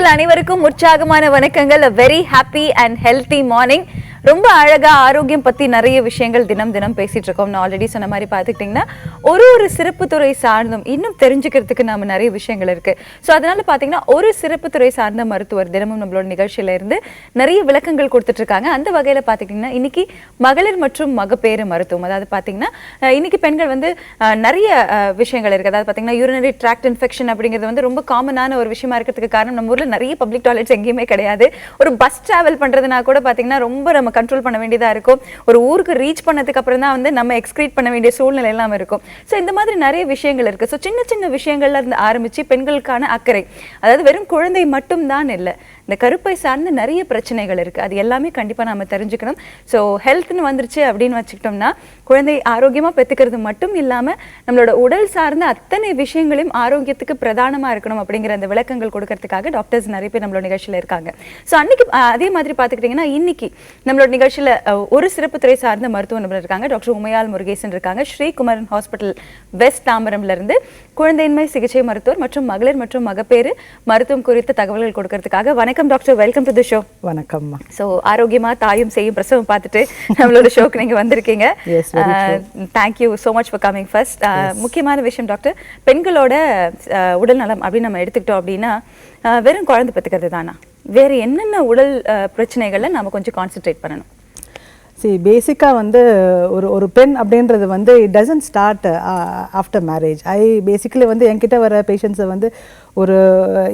நேயர்கள் அனைவருக்கும் உற்சாகமான வணக்கங்கள். a very happy and healthy morning. ரொம்ப அழகா ஆரோக்கியம் பத்தி நிறைய விஷயங்கள் தினம் தினம் பேசிட்டு இருக்கோம். நான் ஆல்ரெடி சொன்ன மாதிரி பாத்துக்கிட்டீங்கன்னா ஒரு சிறப்பு துறை சார்ந்தும் இன்னும் தெரிஞ்சுக்கிறதுக்கு நாம நிறைய விஷயங்கள் இருக்கு. ஸோ அதனால பாத்தீங்கன்னா ஒரு சிறப்பு துறை சார்ந்த மருத்துவர் தினமும் நம்மளோட நிகழ்ச்சியில இருந்து நிறைய விளக்கங்கள் கொடுத்துட்டு இருக்காங்க. அந்த வகையில பாத்தீங்கன்னா இன்னைக்கு மகளிர் மற்றும் மகப்பேறு மருத்துவம், அதாவது பாத்தீங்கன்னா இன்னைக்கு பெண்கள் வந்து நிறைய விஷயங்கள் இருக்கு. அதாவது பாத்தீங்கன்னா யூரினரி ட்ராக்ட் இன்ஃபெக்ஷன் அப்படிங்கிறது வந்து ரொம்ப காமனான ஒரு விஷயமா இருக்கிறதுக்கு காரணம் நம்ம ஊர்ல நிறைய பப்ளிக் டாய்லெட்ஸ் எங்கேயுமே கிடையாது. ஒரு பஸ் டிராவல் பண்றதுனா கூட பாத்தீங்கன்னா ரொம்ப நம்ம கண்ட்ரோல் பண்ண வேண்டியதா இருக்கும். ஒரு ஊருக்கு ரீச் பண்ணதுக்கு அப்புறம் தான் வந்து நம்ம எக்ஸ்கிரீட் பண்ண வேண்டிய சூழ்நிலை எல்லாம் இருக்கும். ஸோ இந்த மாதிரி நிறைய விஷயங்கள் இருக்கு. ஸோ சின்ன சின்ன விஷயங்கள்ல இருந்து ஆரம்பிச்சு பெண்களுக்கான அக்கறை, அதாவது வெறும் குழந்தை மட்டும் தான் இல்லை, இந்த கருப்பை சார்ந்த நிறைய பிரச்சனைகள் இருக்கு. அது எல்லாமே கண்டிப்பா நாம தெரிஞ்சுக்கணும். ஸோ ஹெல்த்னு வந்துருச்சு அப்படின்னு வச்சுக்கிட்டோம்னா குழந்தை ஆரோக்கியமா பெற்றுக்கிறது மட்டும் இல்லாம நம்மளோட உடல் சார்ந்த அத்தனை விஷயங்களையும் ஆரோக்கியத்துக்கு பிரதானமா இருக்கணும் அப்படிங்கிற அந்த விளக்கங்கள் கொடுக்கறதுக்காக டாக்டர்ஸ் நிறைய பேர் நம்மளோட நிகழ்ச்சியில இருக்காங்க. ஸோ அன்னைக்கு அதே மாதிரி பாத்துக்கிட்டீங்கன்னா இன்னைக்கு நம்மளோட நிகழ்ச்சியில ஒரு சிறப்பு துறை சார்ந்த மருத்துவ நிபுணர் இருக்காங்க. டாக்டர் உமையால் முருகேசன் இருக்காங்க. ஸ்ரீகுமரன் ஹாஸ்பிட்டல் வெஸ்ட் தாம்பரம்ல இருந்து குழந்தையின்மை சிகிச்சை மருத்துவர் மற்றும் மகளிர் மற்றும் மகப்பேறு மருத்துவம் குறித்த தகவல்கள் கொடுக்கறதுக்காக. வணக்கம் doctor, welcome to the show. வணக்கம். ஸோ ஆரோக்கியமா தாயும் செய்யும் பிரசவம் பார்த்துட்டு நம்மளோட ஷோக்கு நீங்க வந்திருக்கீங்க. Thank you so much for coming. First முக்கியமான விஷயம் டாக்டர், பெண்களோட உடல் நலம் அப்படின்னு நம்ம எடுத்துக்கிட்டோம் அப்படின்னா வெறும் குழந்தை பெற்றுக்கிறது தானா, வேற என்னென்ன உடல் பிரச்சனைகளை நம்ம கொஞ்சம் கான்சென்ட்ரேட் பண்ணணும்? பேசிக்காக வந்து ஒரு பெண் அப்படின்றது வந்து it doesn't start after marriage. Basically வந்து என்கிட்ட வர பேஷண்ட்ஸை வந்து ஒரு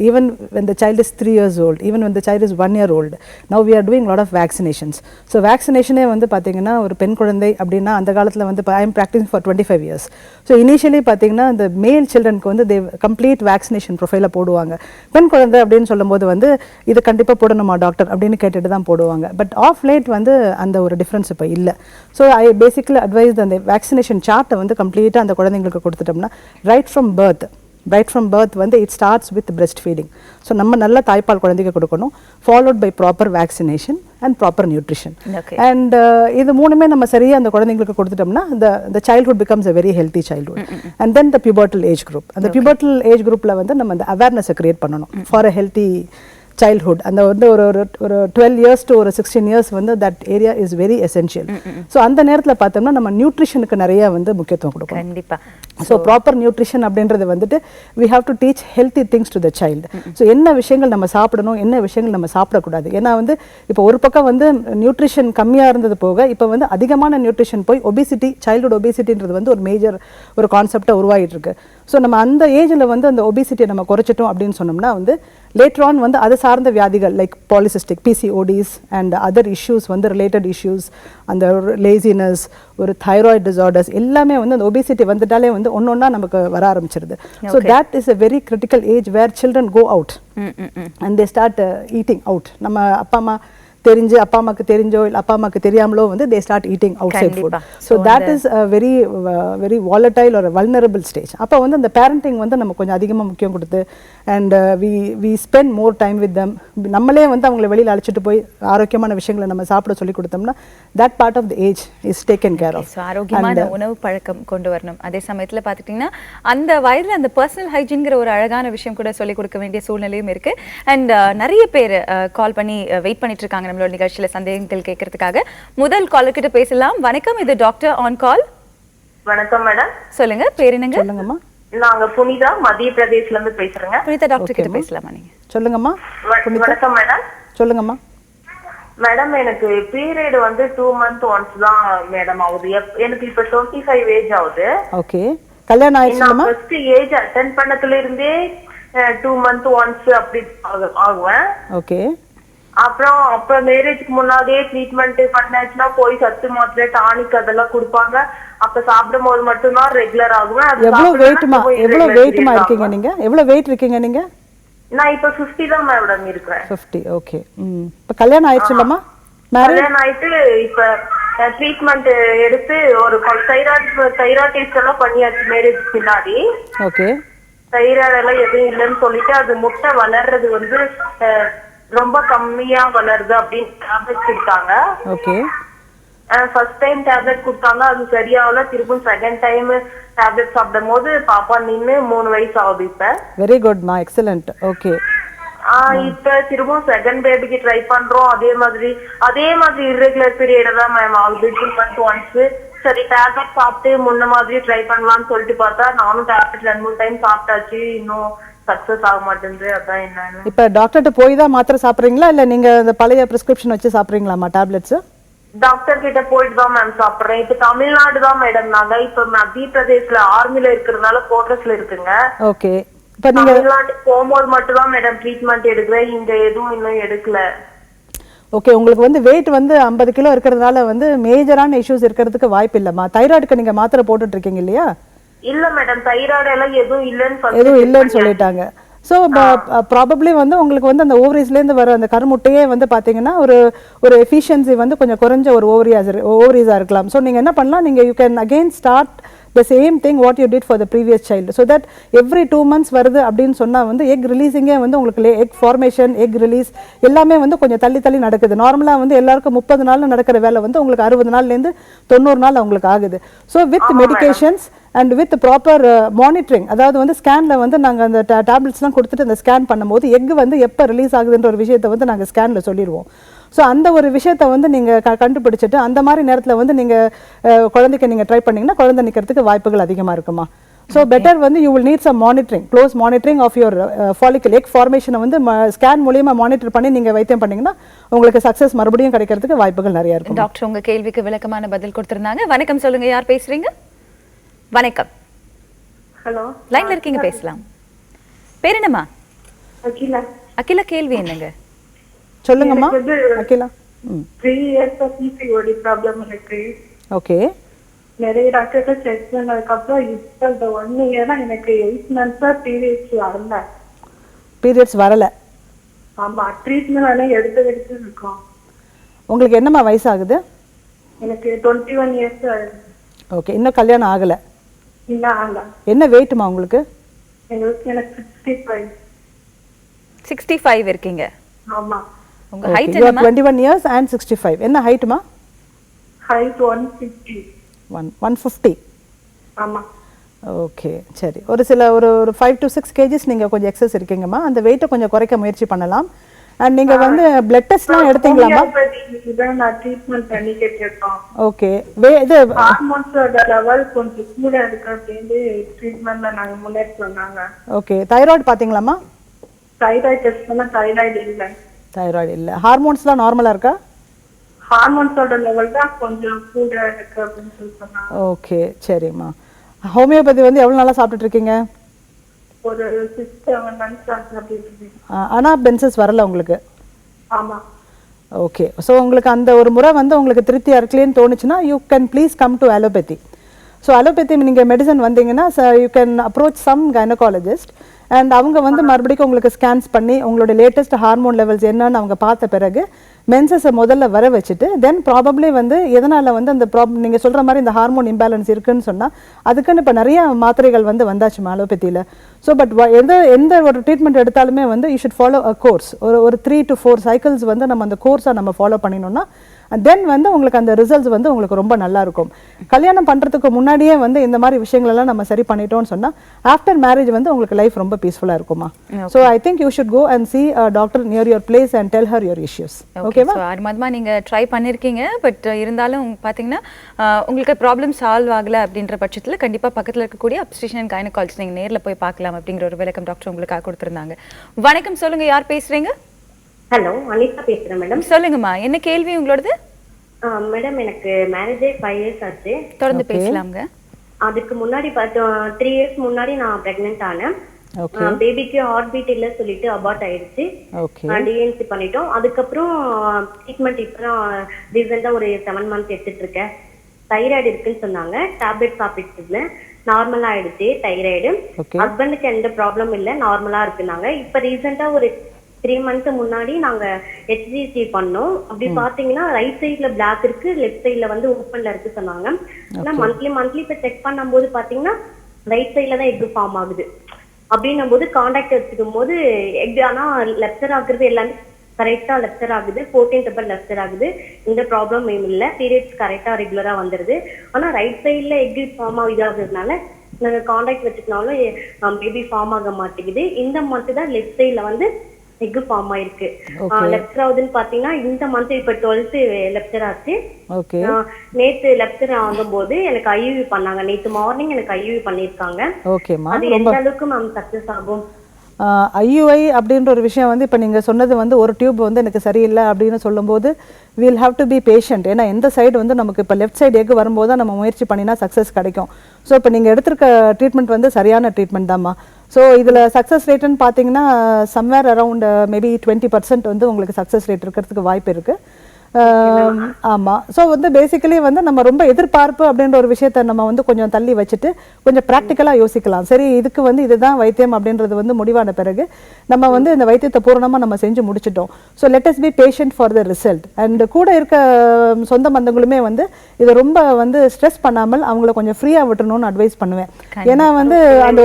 even when the child is 3 years old, even when the child is 1 year old, now we are doing lot of vaccinations. So வேக்சினேஷனே வந்து பார்த்தீங்கன்னா ஒரு பெண் குழந்தை அப்படின்னா அந்த காலத்தில் வந்து I am practicing for 25 years. So initially பார்த்தீங்கன்னா இந்த மேல் சில்ட்ரனுக்கு வந்து தே கம்ப்ளீட் வேக்சினேஷன் ப்ரொஃபைலில் போடுவாங்க. பெண் குழந்தை அப்படின்னு சொல்லும்போது வந்து இது கண்டிப்பாக போடணுமா டாக்டர் அப்படின்னு கேட்டுட்டு தான் போடுவாங்க. பட் ஆஃப் லேட் வந்து அந்த ஒரு டிஃப்ரென்ஸ் இப்போ இல்லை. ஸோ ஐ பேசிக்கலி அட்வைஸ் அந்த வேக்சினேஷன் சார்ட்டை வந்து கம்ப்ளீட்டாக அந்த குழந்தைங்களுக்கு கொடுத்துட்டோம்னா ரைட் ஃப்ரம் பர்த் வந்து it starts with breast feeding. So நம்ம நல்ல தாய்ப்பால் குழந்தைக்கு கொடுக்கணும், followed by proper vaccination and proper nutrition. And இது மூணுமே நம்ம சரியாக அந்த குழந்தைங்களுக்கு கொடுத்துட்டோம்னா the childhood becomes a very healthy childhood. And then the pubertal age group, அந்த pubertal age groupல வந்து நம்ம அந்த அவேர்னஸை கிரியேட் பண்ணணும் ஃபார் அ ஹெல்த்தி childhood. அந்த வந்து ஒரு 12 years to ஒரு 16 years வந்து that area is very essential. So அந்த நேரத்தில் பார்த்தோம்னா நம்ம நியூட்ரிஷனுக்கு நிறைய வந்து முக்கியத்துவம் கொடுக்கணும். கண்டிப்பா. ஸோ ப்ராப்பர் நியூட்ரிஷன் அப்படின்றது வந்துட்டு we have to teach healthy things to the child. So என்ன விஷயங்கள் நம்ம சாப்பிடணும், என்ன விஷயங்கள் நம்ம சாப்பிடக்கூடாது. ஏன்னா வந்து இப்போ ஒரு பக்கம் வந்து நியூட்ரிஷன் கம்மியாக இருந்தது போக இப்போ வந்து அதிகமான நியூட்ரிஷன் போய் ஒபிசிட்டி, சைல்டுஹுட் ஒபிசிட்டின்றது வந்து ஒரு மேஜர் ஒரு கான்செப்டாக உருவாகிட்டு இருக்கு. ஸோ நம்ம அந்த ஏஜில் வந்து அந்த ஒபிசிட்டியை நம்ம குறைச்சிட்டோம் அப்படின்னு சொன்னோம்னா வந்து லேட்டர் ஆன் வந்து அது சார்ந்த வியாதிகள் like polycystic PCODs and other issues வந்து ரிலேட்டட் இஷ்யூஸ், அந்த லேசினஸ், ஒரு தைராய்டு டிசார்டர்ஸ் எல்லாமே வந்து அந்த ஒபிசிட்டி வந்துட்டாலே வந்து ஒன்னொன்னா நமக்கு வர ஆரம்பிச்சிருது. So that is a very critical age where children go out and they start eating out. நம்ம தெரிஞ்சு அப்பா அம்மாக்கு தெரிஞ்சோ இல்லை அப்பா அம்மாக்கு தெரியாமலோ வந்து they start eating outside food. So that is a very volatile or a vulnerable stage. அப்போ வந்து அந்த parenting வந்து நம்ம கொஞ்சம் அதிகமாக முக்கியம் கொடுத்து and we spend more time with them. நம்மளே வந்து அவங்களை வெளியில் அழைச்சிட்டு போய் ஆரோக்கியமான விஷயங்களை நம்ம சாப்பிட சொல்லி கொடுத்தோம்னா that part of the age is taken care of. So ஆரோக்கியமான உணவு பழக்கம் கொண்டு வரணும். அதே சமயத்தில் பார்த்துட்டிங்கன்னா அந்த வயதில் அந்த பர்சனல் ஹைஜீன்கிற ஒரு அழகான விஷயம் கூட சொல்லிக் கொடுக்க வேண்டிய சூழ்நிலையும் இருக்கு. அண்ட் நிறைய பேர் கால் பண்ணி வெயிட் பண்ணிட்டு இருக்காங்க நம்மளோட நிகழ்ச்சியில சந்தேகங்கள் கேட்கறதுக்காக. முதல் காலர் கிட்ட பேசலாம். வணக்கம், இது டாக்டர் ஆன் கால். வணக்கம் மேடம். சொல்லுங்க, பேர் என்னங்க? சொல்லுங்கம்மா. நாங்க புனிதா, மத்திய பிரதேஷ்ல இருந்து பேசுறேங்க. புனிதா டாக்டர் கிட்ட பேசலாமா நீங்க? சொல்லுங்கம்மா. வணக்கம் மேடம். சொல்லுங்கம்மா. மேடம், எனக்கு பீரியட் வந்து 2 months once தான் மேடம் ஆகுது. எனக்கு இப்ப 25 ஏஜ் ஆகுது. ஓகே, கல்யாணம் ஆயிடுச்சுமா? ஃபர்ஸ்ட் ஏஜ் அட்டெண்ட் பண்ணதுல இருந்தே 2 months once அப்படி ஆகுவேன். ஓகே. அப்புறம் அப்ப மேரேஜ்க்கு முன்னாடியே ட்ரீட்மெண்ட் பண்ணாச்சுன்னா போய் சத்து மாத்திரை டானிக் அதெல்லாம் கொடுப்பாங்க. அப்ப சாப்பிடும் போது மட்டும்தான் ரெகுலர் ஆகுவேன். எவ்வளவு வெயிட்மா இருக்கீங்க நீங்க? எவ்வளவு வெயிட் இருக்கீங்க நீங்க? நான் இப்ப 50 தான் மேடம் இருக்கேன். 50. ஓகே. இப்ப கல்யாணம் ஆயிடுச்சுலமா? கல்யாணம் ஆயிட்டு இப்ப ட்ரீட்மெண்ட் எடுத்து ஒரு தைராய்டு டெஸ்ட் எல்லாம் பண்ணியாச்சு மேரேஜ்க்கு முன்னாடி. ஓகே. தைராய்டு எல்லாம் எதுவும் இல்லைன்னு சொல்லிட்டு அது முட்டை வளர்றது வந்து ரொம்ப கம்மியா வளருது அப்படின்னு டேப்லெட் கொடுத்தாங்க. ஓகே. ஃபர்ஸ்ட் டைம் டேப்லெட் கொடுத்தாங்க, அது சரியாகல. திரும்ப செகண்ட் டைம் டேப்லெட் சாப்பிடும் போது பாப்பா நின்று 3 வயசு ஆகுது இப்ப. வெரி குட்மா, எக்ஸலண்ட். ஓகே. இப்ப திரும்ப செகண்ட் பேபிக்கு ட்ரை பண்றோம். அதே மாதிரி irregular பீரியட் தான் மேம் ஆகுது. 2 months once. சரி டேப்லெட் சாப்பிட்டு முன்ன மாதிரி ட்ரை பண்ணலாம்னு சொல்லிட்டு பார்த்தா நானும் டேப்லெட் 2-3 டைம் சாப்பிட்டாச்சு, இன்னும் சக்சஸ் ஆக மாட்டேங்குது. அதான் என்னன்னு. இப்ப டாக்டர்கிட்ட போய் தான் மாத்திரை சாப்பிடுறீங்களா இல்ல நீங்க அந்த பழைய பிரிஸ்கிரிப்ஷன் வச்சு சாப்பிடுறீங்களாமா டேப்லெட்ஸ்? டாக்டர் கிட்ட போயிட்டு தான் மேம் சாப்பிடுறேன். இப்ப தமிழ்நாடு தான் மேடம். நாங்க இப்ப மத்திய பிரதேஷ்ல ஆர்மில இருக்கிறதுனால கோட்ரஸ்ல இருக்குங்க. ஓகே. இப்ப நீங்க தமிழ்நாட்டுக்கு போகும்போது மட்டும் தான் மேடம் ட்ரீட்மெண்ட் எடுக்கிறேன். இங்க எதுவும் இன்னும் எடுக்கல. ஓகே. உங்களுக்கு வந்து வெயிட் வந்து 50 கிலோ இருக்கிறதுனால வந்து மேஜரான இஷ்யூஸ் இருக்கிறதுக்கு வாய்ப்பு இல்லம்மா. தைராய்டுக்கு நீங்க மாத்திரை போட்டுட்டு இருக்கீங்க இல்லையா? இல்ல மேடம், தைராய்டு எல்லாம் எதுவும் இல்லைன்னு சொல்லிட்டாங்க. ஸோ ப்ராபப்ளி வந்து உங்களுக்கு வந்து அந்த ஓவரிஸ்லேருந்து வர அந்த கருமுட்டையே வந்து பார்த்தீங்கன்னா ஒரு எஃபிஷியன்சி வந்து கொஞ்சம் குறைஞ்ச ஒரு ஓவரிஸாக இருக்கலாம். ஸோ நீங்கள் என்ன பண்ணலாம், நீங்கள் you can again start the same thing what you did for the previous child, so that every 2 months வருது அப்படின்னு சொன்னா வந்து எக் ரிலீஸிங்கே வந்து உங்களுக்கு எக் ஃபார்மேஷன் எக் ரிலீஸ் எல்லாமே வந்து கொஞ்சம் தள்ளி நடக்குது. நார்மலாக வந்து எல்லாருக்கும் 30 நாள் நடக்கிற வேலை வந்து உங்களுக்கு 60 நாள்லேருந்து 90 நாள் உங்களுக்கு ஆகுது. So with medications and with proper monitoring, அதாவது வந்து ஸ்கேனில் வந்து நாங்கள் அந்த டேப்லெட்ஸ்லாம் கொடுத்துட்டு அந்த ஸ்கேன் பண்ணும்போது எக் வந்து எப்போ ரிலீஸ் ஆகுதுன்ற ஒரு விஷயத்தை வந்து நாங்கள் ஸ்கேனில் சொல்லிடுவோம். ஸோ அந்த ஒரு விஷயத்தை வந்து நீங்கள் கண்டுபிடிச்சிட்டு அந்த மாதிரி நேரத்தில் வந்து நீங்கள் குழந்தைக்கு நீங்கள் ட்ரை பண்ணிங்கன்னா குழந்தை நிற்கிறதுக்கு வாய்ப்புகள் அதிகமாக இருக்குமா. ஸோ பெட்டர் வந்து you will need some monitoring, close monitoring of your follicle egg ஃபார்மேஷனை வந்து ஸ்கேன் மூலியமாக மானிட்டர் பண்ணி நீங்கள் வைத்தியம் பண்ணிங்கன்னா உங்களுக்கு சக்ஸஸ் மறுபடியும் கிடைக்கிறதுக்கு வாய்ப்புகள் நிறைய இருக்கும். டாக்டர் உங்கள் கேள்விக்கு விளக்கமான பதில் கொடுத்துருந்தாங்க. வணக்கம், சொல்லுங்க, யார் பேசுறீங்க? வணக்கம். ஹலோ, லைன்ல இருக்கீங்க, பேசலாம். பேர் என்னம்மா? அகிலா. அகிலா, கேள்வி என்னங்க? சொல்லுங்கம்மா அகிலா. 3 years PCOD ப்ராப்ளம் இருக்கு. ஓகே. நிறைய டாக்டர்கிட்ட செக் பண்ணதுக்கப்புறம் இப்போ இந்த 1 இயரா எனக்கு 8 months பீரியட்ஸ் வரல. ஆமா, ட்ரீட்மெண்ட் எடுத்து இருக்கோம். உங்களுக்கு என்னம்மா வயசாகுது? எனக்கு 21 years ஆகுது. ஓகே. இன்னும் கல்யாணம் ஆகல? இல்ல, ஆகல. என்ன வெயிட்மா உங்களுக்கு? எனக்கு 65 இருக்கீங்க. ஆமா. உங்க ஹைட் என்னமா? 21 years and 65. என்ன ஹைட்மா? ஹைட் 150. ஆமா. ஓகே, சரி. ஒரு 5 to 6 kgs நீங்க கொஞ்சம் எக்ஸஸ் இருக்கீங்கம்மா. அந்த வெயிட்டை கொஞ்சம் குறைக்க முயற்சி பண்ணலாம். அண்ட் நீங்க வந்து பிளட் டெஸ்ட்லாம் எடுத்தீங்களாமா? நான் ட்ரீட்மெண்ட் பண்ணிக்கிட்டு இருக்கோம். ஓகே. இது ஹார்மோன்ஸோட லெவல் கொஞ்சம் கூட இருக்கு அப்படினு ட்ரீட்மென்ட்ல நாங்க முன்னேறி சொன்னாங்க. ஓகே. தைராய்டு பாத்தீங்களாமா? தைராய்டு டெஸ்ட் பண்ணா தைராய்டு இல்ல. ஹார்மோன்ஸ்லாம் நார்மலா இருக்கா? ஹார்மோன்ஸோட லெவல் தான் கொஞ்சம் கூட இருக்கு அப்படினு சொன்னாங்க. ஓகே, சரிம்மா. ஹோமியோபதி வந்து எவ்வளவு நாளா சாப்பிட்டுட்டு இருக்கீங்க? ஒரு 6-7 months சாப்பிட்டுட்டு. ஆனா பென்சஸ் வரல உங்களுக்கு? ஆமா. ஓகே. ஸோ உங்களுக்கு அந்த ஒரு முறை வந்து உங்களுக்கு திருப்தியாக இருக்கலேன்னு தோணுச்சுன்னா you can please come to allopathy. So allopathy நீங்கள் மெடிசன் வந்தீங்கன்னா you can approach some gynaecologist and அவங்க வந்து மறுபடியும் உங்களுக்கு ஸ்கேன்ஸ் பண்ணி உங்களோட லேட்டஸ்ட் ஹார்மோன் லெவல்ஸ் என்னன்னு அவங்க பார்த்த பிறகு மென்சஸை முதல்ல வர வச்சுட்டு தென் ப்ராபப்ளி வந்து எதனால் வந்து அந்த நீங்கள் சொல்கிற மாதிரி இந்த ஹார்மோன் இம்பேலன்ஸ் இருக்குன்னு சொன்னால் அதுக்குன்னு இப்போ நிறைய மாத்திரைகள் வந்து வந்தாச்சு அலோபதியில். ஸோ பட் எந்த ஒரு ட்ரீட்மெண்ட் எடுத்தாலுமே வந்து you should follow a course. ஒரு 3 to 4 cycles வந்து நம்ம அந்த கோர்ஸை நம்ம ஃபாலோ பண்ணினோம்னா தென் வந்து உங்களுக்கு அந்த ரிசல்ட்ஸ் வந்து உங்களுக்கு ரொம்ப நல்லா இருக்கும். கல்யாணம் பண்ணுறதுக்கு முன்னாடியே வந்து இந்த மாதிரி விஷயங்களெல்லாம் நம்ம சரி பண்ணிட்டோம்னு சொன்னால் ஆஃப்டர் மேரேஜ் வந்து உங்களுக்கு லைஃப் ரொம்ப பீஸ்ஃபுல்லாக இருக்குமா. So I think you should go and see a doctor near your place and tell her your issues. ஓகேவா? 6 மாதமா நீங்கள் ட்ரை பண்ணியிருக்கீங்க. பட் இருந்தாலும் பார்த்தீங்கன்னா உங்களுக்கு ப்ராப்ளம் சால்வ் ஆகலை அப்படின்ற பட்சத்தில் கண்டிப்பாக பக்கத்தில் இருக்கக்கூடிய அப்ஸ்டிஷியன் அண்ட் கைனகாலஜிஸ்ட் நீங்கள் நேரில் போய் பார்க்கலாம் அப்படிங்கிற ஒரு விளக்கம் டாக்டர் உங்களுக்காக கொடுத்துருந்தாங்க. வணக்கம், சொல்லுங்கள், யார் பேசுகிறீங்க? ஹலோ, அனிதா பேசுறேன் மேடம். சொல்லுங்கம்மா, என்ன கேள்வி உங்களோடது? மேடம், எனக்கு மேரேஜே 5 years ஆச்சு. தொடர்ந்து பேசலாம்ங்க. அதுக்கு முன்னாடி 3 years முன்னாடி நான் பிரெக்னென்ட் ஆனேன். பேபிக்கு ஹார்ட் பீட் இல்ல சொல்லிட்டு அபார்ட் ஆயிடுச்சு. டிஎன்சி பண்ணிட்டோம். அதுக்கப்புறம் ட்ரீட்மெண்ட் இப்பதான் ரீசெண்டா ஒரு 7 months எடுத்துட்டு இருக்கேன். தைராய்டு இருக்குன்னு சொன்னாங்க. டேப்லெட் சாப்பிட்டு இருந்தேன். நார்மலா ஆயிடுச்சு தைராய்டு. ஹஸ்பண்டுக்கு எந்த ப்ராப்ளம் இல்ல, நார்மலா இருக்குனாங்க. இப்ப ரீசெண்டா ஒரு 3 months முன்னாடி நாங்க HCG பண்ணோம். அப்படி பாத்தீங்கன்னா ரைட் சைட்ல பிளாக் இருக்கு, லெஃப்ட் சைட்ல வந்து ஓப்பன்ல இருக்கு சொன்னாங்க. ஆனா மந்த்லி இப்ப செக் பண்ணும்போது பாத்தீங்கன்னா ரைட் சைட்ல தான் எக் ஃபார்ம் ஆகுது. அப்படின்னும் போது கான்டாக்ட் வச்சுக்கும் போது எக் ஆனா லெப்டர் ஆகுறது எல்லாமே கரெக்டா லெப்டர் ஆகுது. 14th லெப்டர் ஆகுது. இந்த ப்ராப்ளம் இல்ல. பீரியட்ஸ் கரெக்டா ரெகுலரா வந்துருது. ஆனா ரைட் சைட்ல எக் ஃபார்ம் ஆகுதுனால நாங்க கான்டாக்ட் வச்சுக்கினாலும் பேபி ஃபார்ம் ஆக மாட்டேங்குது. இந்த மந்த் தான் லெஃப்ட் சைட்ல வந்து எக் ஃபார்ம் ஆயிருக்கு. லெப்டர் ஆகுதுன்னு பாத்தீங்கன்னா இந்த மந்த் இப்ப 12th லெப்டர் ஆச்சு. நேத்து லெப்டர் ஆகும்போது எனக்கு ஐயூவி பண்ணாங்க. நேத்து மார்னிங் எனக்கு ஐயூவி பண்ணிருக்காங்க. அது எந்த அளவுக்கு மேம் சக்சஸ் ஆகும்? ஐயுஐ அப்படின்ற ஒரு விஷயம் வந்து இப்போ நீங்கள் சொன்னது வந்து ஒரு டியூப் வந்து எனக்கு சரியில்லை அப்படின்னு சொல்லும்போது we'll have to be patient. ஏன்னா எந்த சைடு வந்து நமக்கு இப்போ லெஃப்ட் சைடு எக் வரும்போது தான் நம்ம முயற்சி பண்ணினா சக்ஸஸ் கிடைக்கும். ஸோ இப்போ நீங்கள் எடுத்திருக்க ட்ரீட்மெண்ட் வந்து சரியான ட்ரீட்மெண்ட் தான்மா. ஸோ இதில் சக்ஸஸ் ரேட்டுன்னு பார்த்தீங்கன்னா சம்வேர் அரவுண்ட் மேபி 20% வந்து உங்களுக்கு சக்ஸஸ் ரேட் இருக்கிறதுக்கு வாய்ப்பு இருக்குது. ஆமாம். ஸோ வந்து பேசிக்கலி வந்து நம்ம ரொம்ப எதிர்பார்ப்பு அப்படின்ற ஒரு விஷயத்த நம்ம வந்து கொஞ்சம் தள்ளி வச்சுட்டு கொஞ்சம் ப்ராக்டிக்கலாக யோசிக்கலாம். சரி, இதுக்கு வந்து இதுதான் வைத்தியம் அப்படின்றது வந்து முடிவான பிறகு நம்ம வந்து இந்த வைத்தியத்தை பூரணமாக நம்ம செஞ்சு முடிச்சிட்டோம். So let us B patient for the result. And கூட இருக்க சொந்த பந்தங்களுமே வந்து இதை ரொம்ப வந்து ஸ்ட்ரெஸ் பண்ணாமல் அவங்கள கொஞ்சம் ஃப்ரீயாக விட்டுணும்னு அட்வைஸ் பண்ணுவேன். ஏன்னா வந்து அந்த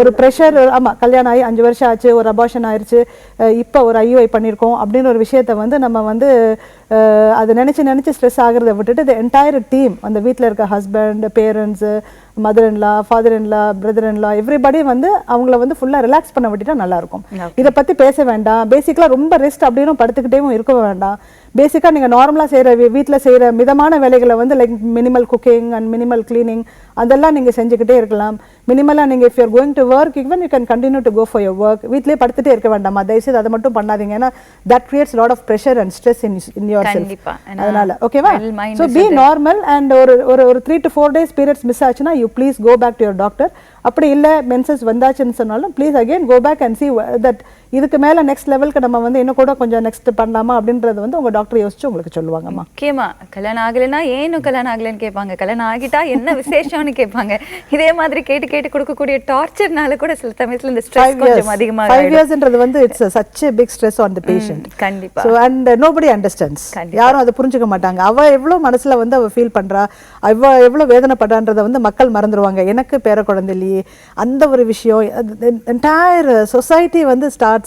ஒரு ப்ரெஷர் ஆமாம், கல்யாணம் ஆகி 5 வருஷம் ஆச்சு, ஒரு அபார்ஷன் ஆயிடுச்சு, இப்போ ஒரு ஐயுஐ பண்ணியிருக்கோம் அப்படின்ற ஒரு விஷயத்த வந்து நம்ம வந்து அதை நினைச்சு ஸ்ட்ரெஸ் ஆகிறத விட்டுட்டு the entire team, அந்த வீட்டில் இருக்க husband, parents, mother-in-law, father-in-law, brother-in-law, everybody வந்து அவங்கள வந்து ஃபுல்லாக ரிலாக்ஸ் பண்ண விட்டுட்டா நல்லா இருக்கும். இதை பற்றி பேச வேண்டாம். பேசிக்கலாக ரொம்ப ரெஸ்ட் அப்படின்னும் படுத்துக்கிட்டேவும் இருக்க வேண்டாம். பேசிக்காக நீங்கள் நார்மலாக செய்கிற வீட்டில் செய்கிற மிதமான வேலைகளை வந்து like minimal cooking and minimal cleaning அதெல்லாம் நீங்கள் செஞ்சுக்கிட்டே இருக்கலாம். மினிமலாக நீங்கள் if you're going to work even you can continue to go for your work. வீட்டிலே படுத்துட்டே இருக்க வேண்டாமா, தயவுசெய்து அதை மட்டும் பண்ணாதீங்க. ஏன்னா that creates lot of pressure and stress in your self. அதனால ஓகேவா? ஸோ பி நார்மல் அண்ட் ஒரு 3 to 4 days பீரியட்ஸ் மிஸ் ஆச்சுன்னா you please go back to your doctor. அப்படி இல்லை மென்சஸ் வந்தாச்சுன்னு சொன்னாலும் please again go back and see that இதுக்கு மேலே நெக்ஸ்ட் லெவலுக்கு நம்ம வந்து இன்னும் கூட கொஞ்சம் நெக்ஸ்ட் பண்ணலாமா அப்படின்றது வந்து உங்கள் டாக்டர் யோசிச்சு உங்களுக்கு சொல்லுவாங்கம்மா. முக்கியமா கல்யாணம் ஆகலைன்னா ஏனும் கல்யாணம் ஆகலைன்னு கேட்பாங்க, கல்யாணம் ஆகிட்டா என்ன விசேஷம்னு கேட்பாங்க. இதே மாதிரி கேட்டு கொடுக்கக்கூடிய டார்ச்சர்னால கூட சில சமயத்துல இந்த ஸ்ட்ரெஸ் கொஞ்சம் அதிகமாக 5 yearsன்றது வந்து it's such a big stress on the patient. கண்டிப்பா. So and nobody understands. யாரும் அதை புரிஞ்சுக்க மாட்டாங்க. அவ எவ்வளவு மனசுல வந்து அவ ஃபீல் பண்றா, அவ எவ்வளவு வேதனைப்படுறான்றத வந்து மக்கள் மறந்துடுவாங்க. எனக்கு பேர குழந்தை இல்லையே அந்த ஒரு விஷயம் என்டையர் சொசைட்டி வந்து ஸ்டார்ட்ஸ்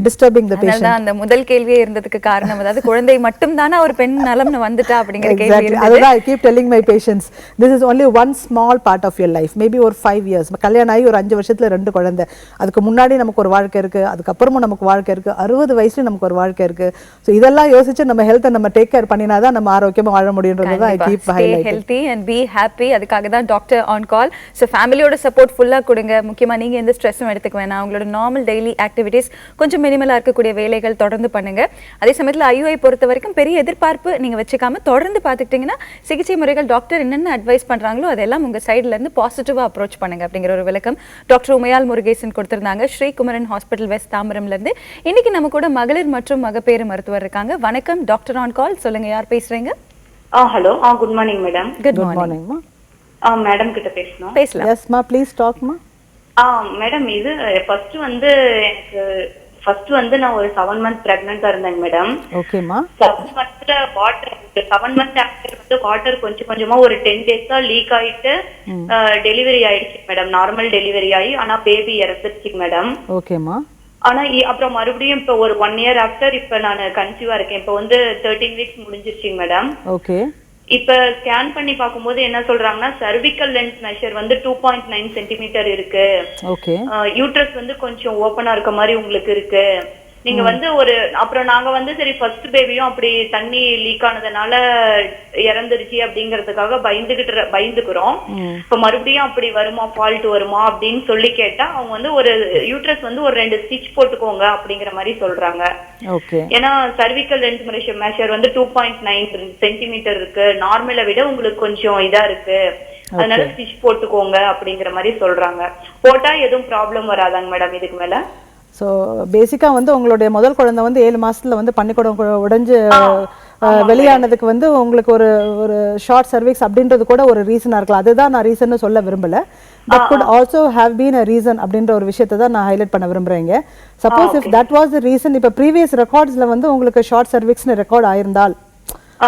disturbing the patient. அந்த முதல் கேள்வியே இருந்ததுக்கு காரணம் அதாவது குழந்தை மட்டும் தானா ஒரு பெண் நலம்னு வந்துட்டா அப்படிங்கிற கேள்வி இருந்தது. அதுதான் I keep telling my patients this is only one small part of your life, maybe ஒரு 5 years. கல்யாணம் ஆகி ஒரு 5 வருஷத்துல 2 குழந்தை, அதுக்கு முன்னாடி நமக்கு ஒரு வாழ்க்கை இருக்கு, அதுக்கப்புறமும் நமக்கு வாழ்க்கை இருக்கு, 60 வயசுல நமக்கு ஒரு வாழ்க்கை இருக்கு. ஸோ இதெல்லாம் யோசிச்சு நம்ம ஹெல்த்தை நம்ம டேக் கேர் பண்ணினாதான் நம்ம ஆரோக்கியமா வாழ முடியுன்றது தான் I keep highlighting. Healthy and be happy. அதுக்காக தான் டாக்டர் ஆன் கால். ஸோ ஃபேமிலியோட சப்போர்ட் ஃபுல்லா கொடுங்க. முக்கியமா நீங்க எந்த ஸ்ட்ரெஸ்ஸும் எடுத்துக்க வேணாம். உங்களோட நார்மல் டெய்லி ஆக்டிவிட்டிஸ் கொஞ்சம் மினிமலா இருக்கக்கூடிய வேலைகள் தொடர்ந்து பண்ணுங்க. அதே சமயத்தில் ஐயுஐ பொறுத்த வரைக்கும் பெரிய எதிர்பார்ப்பு நீங்க வச்சுக்காம தொடர்ந்து பார்த்துக்கிட்டீங்கன்னா சிகிச்சை முறைகள் டாக்டர் என்னென்ன அட்வைஸ் பண்றாங்களோ அதெல்லாம் உங்க சைட்ல இருந்து பாசிட்டிவா அப்ரோச் பண்ணுங்க அப்படிங்கிற ஒரு விளக்கம் டாக்டர் உமையால் முருகேசன் கொடுத்திருந்தாங்க ஸ்ரீகுமரன் ஹாஸ்பிட்டல் வெஸ்ட் தாம்பரம்ல இருந்து. இன்னைக்கு நம்ம கூட மகளிர் மற்றும் மகப்பேறு மருத்துவர் இருக்காங்க. வணக்கம் டாக்டர் ஆன் கால். சொல்லுங்க, யார் பேசுறீங்க? Hello, good morning madam. Good morning madam கிட்ட பேசணும். பேசலாம். எஸ் மா, ப்ளீஸ் டாக் மா. மேடம் இது ஃபர்ஸ்ட் வந்து நான் ஒரு 7 months பிரெக்னன்ட்டா இருந்தேங்க மேடம். ஓகேமா. 7 monthsல வாட்டர் 7 months ஆஃப்டர் வந்து வாட்டர் கொஞ்சமா ஒரு 10 days லீக் ஆயிட்டு டெலிவரி ஆயிடுச்சு மேடம். நார்மல் டெலிவரி ஆகி ஆனா பேபி இறந்துருச்சு மேடம். ஓகேமா. ஆனா அப்புறம் மறுபடியும் இப்ப ஒரு 1 year ஆஃப்டர் இப்ப நான் கன்சீவா இருக்கேன். இப்ப வந்து 13 weeks முடிஞ்சிருச்சுங்க மேடம். ஓகே. இப்ப ஸ்கேன் பண்ணி பாக்கும்போது என்ன சொல்றாங்கன்னா சர்விக்கல் லென்த் மெஷர் வந்து 2.9 centimeter இருக்கு. ஓகே. யூட்ரஸ் வந்து கொஞ்சம் ஓபனா இருக்க மாதிரி உங்களுக்கு இருக்கு. நீங்க வந்து அப்புறம் நாங்க வந்து சரி ஃபர்ஸ்ட் பேபியும் அப்படி தண்ணி லீக் ஆனதுனால இறந்துருச்சு அப்படிங்கறதுக்காக பயந்துக்கிறோம். இப்ப மறுபடியும் அப்படி வருமா, ஃபால்ட் வருமா அப்படின்னு சொல்லி கேட்டா அவங்க வந்து ஒரு யூட்ரஸ் வந்து ஒரு 2 ஸ்டிச் போட்டுக்கோங்க அப்படிங்கிற மாதிரி சொல்றாங்க. ஏன்னா சர்விக்கல் லென்த் மெஷர் வந்து 2.9 centimeter இருக்கு, நார்மலை விட உங்களுக்கு கொஞ்சம் இதா இருக்கு, அதனால ஸ்டிச் போட்டுக்கோங்க அப்படிங்கிற மாதிரி சொல்றாங்க. போட்டா எதுவும் ப்ராப்ளம் வராதாங்க மேடம் இதுக்கு மேல? ஸோ பேசிக்காக வந்து உங்களுடைய முதல் குழந்தை வந்து 7 மாசத்துல வந்து பன்னிக்குடம் உடைஞ்சு வெளியானதுக்கு வந்து உங்களுக்கு ஒரு ஷார்ட் சர்வீஸ் அப்படின்றது கூட ஒரு ரீசனாக இருக்கலாம். அதுதான் நான் ரீசன் சொல்ல விரும்பல. That could also have been a reason அப்படின்ற ஒரு விஷயத்தை தான் நான் ஹைலைட் பண்ண விரும்புறேங்க. Suppose if that was the reason, இப்போ ப்ரீவியஸ் ரெக்கார்ட்ஸ்ல வந்து உங்களுக்கு ஷார்ட் சர்வீக்ஸ்னு ரெக்கார்ட் ஆயிருந்தால்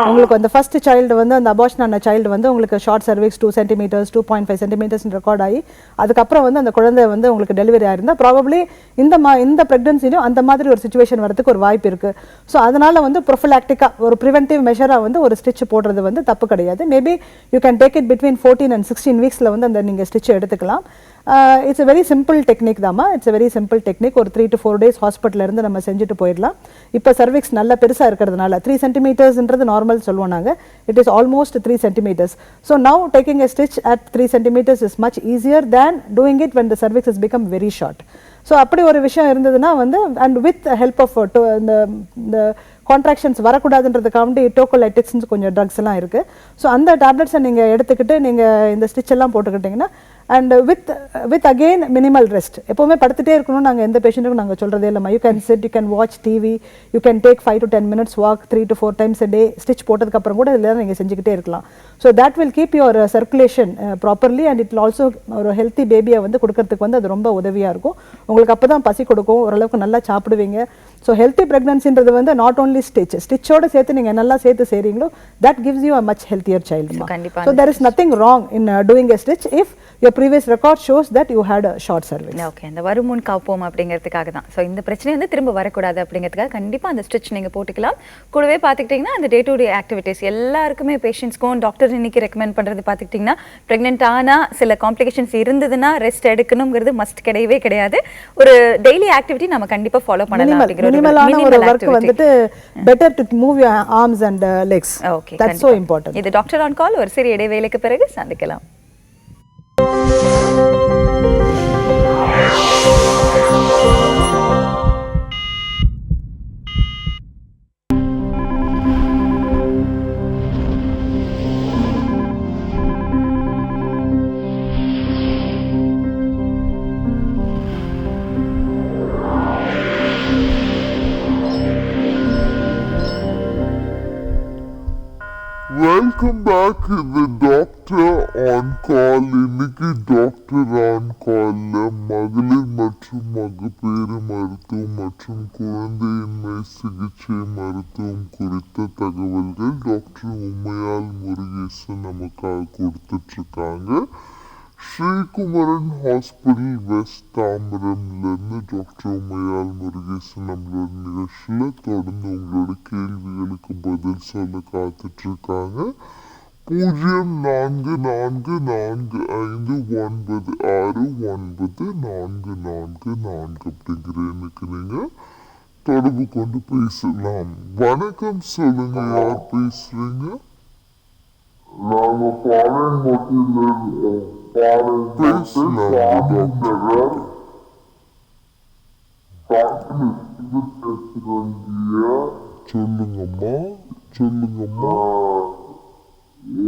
உங்களுக்கு அந்த ஃபர்ஸ்ட் சைல்டு வந்து அந்த அபார்ஷன் ஆன சைல்டு வந்து உங்களுக்கு ஷார்ட் சர்வீக்ஸ் 2 centimeters 2.5 centimeters ரெக்கார்ட் ஆகி அதுக்கப்புறம் வந்து அந்த குழந்தை வந்து உங்களுக்கு டெலிவரி ஆயிருந்தா ப்ராபப்ளி இந்த ப்ரெக்னன்சிலையும் அந்த மாதிரி ஒரு சுச்சுவேஷன் வரதுக்கு ஒரு வாய்ப்பு இருக்கு. ஸோ அதனால வந்து ப்ரொஃபிலாக்டிக்கா ஒரு ப்ரிவென்டிவ் மெஷரா வந்து ஒரு ஸ்டிச் போடுறது வந்து தப்பு கிடையாது. Maybe you can take it between 14 and 16 weeksல வந்து அந்த நீங்க ஸ்டிச் எடுத்துக்கலாம். It's a very simple technique தாம்மா. It's a very simple technique. ஒரு 3 to 4 days ஹாஸ்பிட்டல்ல இருந்து நம்ம செஞ்சுட்டு போயிடலாம். இப்போ சர்விக்ஸ் நல்ல பெருசா இருக்கிறதுனால 3 centimeters நார்மல் சொல்லுவோம் நாங்க. It is almost 3 centimeters. So now taking a stitch at 3 centimeters is much easier than doing it when the cervix has become very short. So அப்படி ஒரு விஷயம் இருந்ததுன்னா வந்து and with the help of the contractions வரக்கூடாதுன்றதுக்காண்டி டோக்கோலைட்டிக்ஸ்னு கொஞ்சம் drugs எல்லாம் இருக்கு. ஸோ அந்த டேப்லெட்ஸை நீங்கள் எடுத்துக்கிட்டு நீங்கள் இந்த ஸ்டிச் எல்லாம் போட்டுக்கிட்டிங்கன்னா and with again minimal rest. எப்போவுமே படுத்துட்டே இருக்கணும்னு நாங்கள் எந்த பேஷண்ட்டுக்கும் நாங்கள் சொல்கிறதே இல்லைம்மா. You can sit, you can watch TV, you can take 5 to 10 minutes walk 3 to 4 times a day. Stitch போட்டதுக்கப்புறம் கூட இதில் நீங்கள் செஞ்சுக்கிட்டே இருக்கலாம். So that will keep your circulation properly and it also ஒரு ஹெல்த்தி பேபியை வந்து கொடுக்கறதுக்கு வந்து அது ரொம்ப உதவியாக இருக்கும். உங்களுக்கு அப்போ தான் பசி கொடுக்கும், ஓரளவுக்கு நல்லா சாப்பிடுவீங்க. ஸோ ஹெல்த்தி ப்ரெக்னன்சின்றது வந்து நாட் ஓன்லி ஸ்டிச்சோட சேர்த்து நீங்கள் நல்லா சேர்த்து செய்கிறீங்களோ that gives you a much healthier child. So there is nothing wrong in doing a stitch if your previous record shows that you had a short cervix. Okay, அந்த வருமுன் காப்போம் அப்படிங்கிறதுக்காக தான். ஸோ இந்த பிரச்சனை வந்து திரும்ப வரக்கூடாது அப்படிங்கிறதுக்காக கண்டிப்பாக அந்த ஸ்டிச் நீங்கள் போட்டுக்கலாம். கூடவே பார்த்துக்கிட்டிங்கன்னா அந்த டே டு டே ஆக்டிவிட்டீஸ் எல்லாருக்குமே பேஷண்ட்ஸ்க்கும் டாக்டர் இன்னைக்கு ரெக்கமெண்ட் பண்ணுறது பார்த்துக்கிட்டிங்கன்னா ப்ரெக்னென்ட் ஆனால் சில காம்ப்ளிகேஷன்ஸ் இருந்ததுன்னா ரெஸ்ட் எடுக்கணுங்கிறது மஸ்ட் கிடையவே கிடையாது. ஒரு டெய்லி ஆக்டிவிட்டி நம்ம கண்டிப்பாக ஃபாலோ பண்ணலாம் அப்படிங்கிற மினிமலான ஒரு வர்க் வந்துட்டு better to move your arms and legs. Okay, that's so important. இது டாக்டர் ஆன் கால் ஒரு சிறிய இடைவேளைக்கு பிறகு சந்திக்கலாம். Welcome back to the Doctor on Call. இன்னைக்கு டாக்டர் ஆன் கால்ல மகளிர் மற்றும் மகப்பேறு மருத்துவம் மற்றும் குழந்தையின்மை சிகிச்சை மருத்துவம் குறித்த தகவல்கள் டாக்டர் உமையால் முருகேசன் நமக்காக கொடுத்துட்டு இருக்காங்க. ஸ்ரீகுமரன் ஹாஸ்பிட்டல் வெஸ்ட் தாம்பரம்ல இருந்து டாக்டர் உமையால் முருகேசன் நம்மளோட நிகழ்ச்சியில தொடர்ந்து உங்களோட கேள்விகளுக்கு பதில் சொல்ல காத்துட்டு இருக்காங்க. 0444596944 அப்படிங்கிற எண்ணுக்கு நீங்க தொடர்பு கொண்டு பேசலாம். வணக்கம், சொல்லுங்க, யார் பேசுறீங்க? நாங்க ஃபாரின் சொல்லுங்கம்மா, சொல்லுங்கம்மா.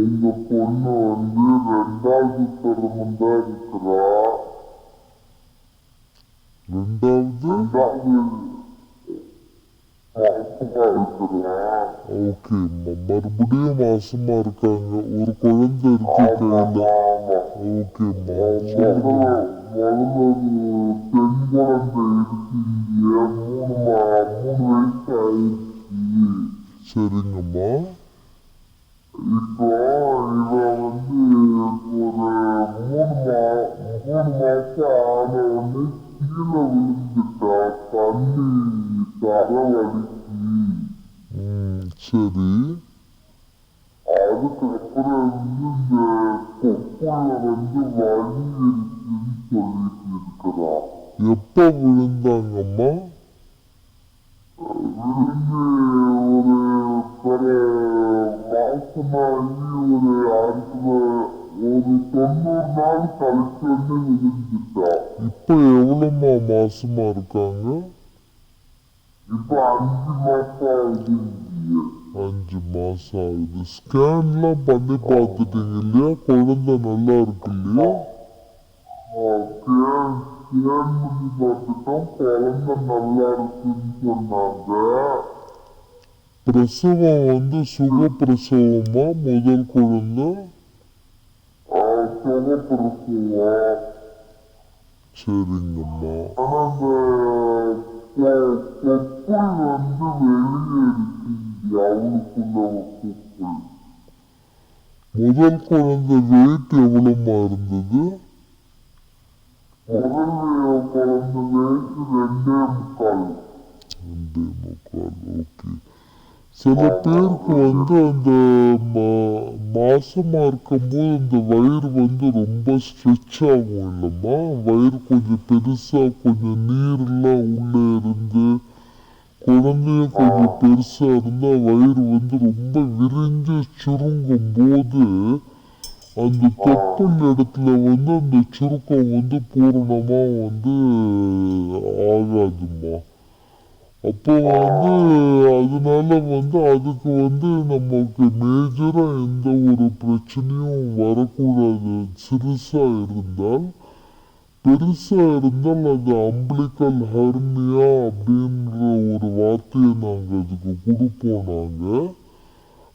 எங்க பொண்ணு வந்து 2வது தரமும் தான் இருக்கிறா. 2வது ஓகே, மறுபடியும் மாசமா இருக்காங்க. ஒரு குழந்தை இருக்கு கையில. ஓகேம்மா, சொல்லுங்க. பெண் குழந்தை இருக்கீங்க, 3 வயசு ஆயிடுச்சு. சரிங்கம்மா. இப்போ இவ வந்து ஒரு 3 மாசம் ஆன உடனே கீழே விழுந்துட்டா, தண்ணி தரவடிச்சு. சரி. அதுக்கப்புறம் வந்து இந்த கொப்புல வந்து வலி இருக்குன்னு சொல்லிட்டு இருக்கிறா. எப்ப விழுந்தாங்கம்மா? விழுந்து ஒரு மாசமாகி ஒரு 90 நாள் கழிச்சு வந்து விழுந்துட்டா. இப்ப எவ்வளவுமா மாசமா இருக்காங்க? இப்ப 5 மாசம் ஆகுது. 5 மாசம் ஆகுது. ஸ்கேன்லாம் பண்ணி பார்த்துட்டீங்க இல்லையா? குழந்தை நல்லா இருக்கு இல்லையா? ஸ்கேன் பண்ணி பார்த்துட்டோம், குழந்தை நல்லா இருக்குன்னு சொன்னாங்க. பிரசவம் வந்து சுகப்பிரசவமா? முதல் குழந்தை சுகப்பிரசவம். சரிங்கம்மா. ஆனா அந்த கொப்புள் வந்து வெளியே இருக்கு, அவளுக்குள்ள கொப்புள். முதல் குழந்தை வெயிட் எவ்வளவுமா இருந்தது? முதல் குழந்தை வெயிட் 2.25. 2.25. ஓகே, சில பேருக்கு வந்து அந்த மாசமா இருக்கும்போது அந்த வயிறு வந்து ரொம்ப ஸ்ட்ரெச் ஆகும் இல்லைம்மா, வயிறு கொஞ்சம் பெருசா கொஞ்சம் நீர்லாம் உள்ளே இருந்து குழந்தையும் கொஞ்சம் பெருசா இருந்தா வயிறு வந்து ரொம்ப விரிஞ்சு சுருங்கும் போது அந்த தொப்புள் இடத்துல வந்து அந்த சுருக்கம் வந்து பூரணமா வந்து ஆகாதும்மா. அப்போ வந்து அதனால வந்து அதுக்கு வந்து நமக்கு மேஜரா எந்த ஒரு பிரச்சனையும் வரக்கூடாது. சிறுசா இருந்தால், பெருசா இருந்தால் அது அம்பிளிக்கல் ஹெர்னியா அப்படின்ற ஒரு வார்த்தையை நாங்க அதுக்கு கொடுப்போம் நாங்க.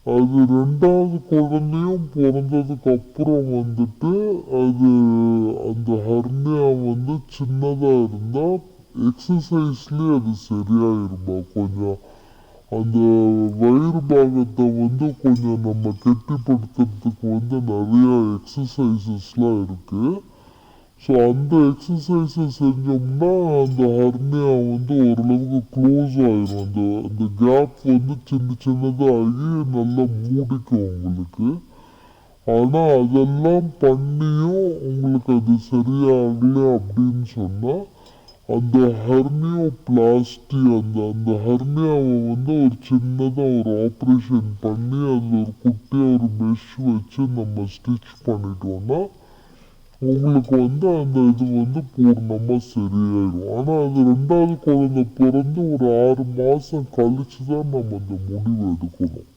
அது ரெண்டாவது குழந்தையும் பிறந்ததுக்கு அப்புறம் வந்துட்டு அது அந்த ஹெர்னியா வந்து சின்னதா இருந்தா எக்ஸசைஸ்லயே அது சரியாயிருமா. கொஞ்சம் அந்த வயிறு பாகத்தை வந்து கொஞ்சம் நம்ம கெட்டிப்படுத்துறதுக்கு வந்து நிறைய எக்ஸசைசஸ்லாம் இருக்கு. ஸோ அந்த எக்ஸசைஸை செஞ்சோம்னா அந்த ஹெர்னியா வந்து ஓரளவுக்கு க்ளோஸ் ஆயிரும். அந்த கேப் வந்து சின்னதாகி நல்லா மூடிக்கும் உங்களுக்கு. ஆனால் அதெல்லாம் பண்ணியும் உங்களுக்கு அது சரியாகல அப்படின்னு சொன்னால் அந்த ஹெர்னியோபிளாஸ்டி அந்த ஹெர்னியாவை வந்து ஒரு சின்னதாக ஒரு ஆப்ரேஷன் பண்ணி அதில் ஒரு குட்டியாக ஒரு மெஷ் வச்சு நம்ம ஸ்டிச் பண்ணிட்டோம்னா உங்களுக்கு வந்து அந்த இது வந்து பூர்ணமா சரியாயிடும். ஆனா அது ரெண்டாவது குழந்தை பிறந்து ஒரு 6 மாசம் கழிச்சுதான் நம்ம அந்த முடிவு எடுக்கணும்.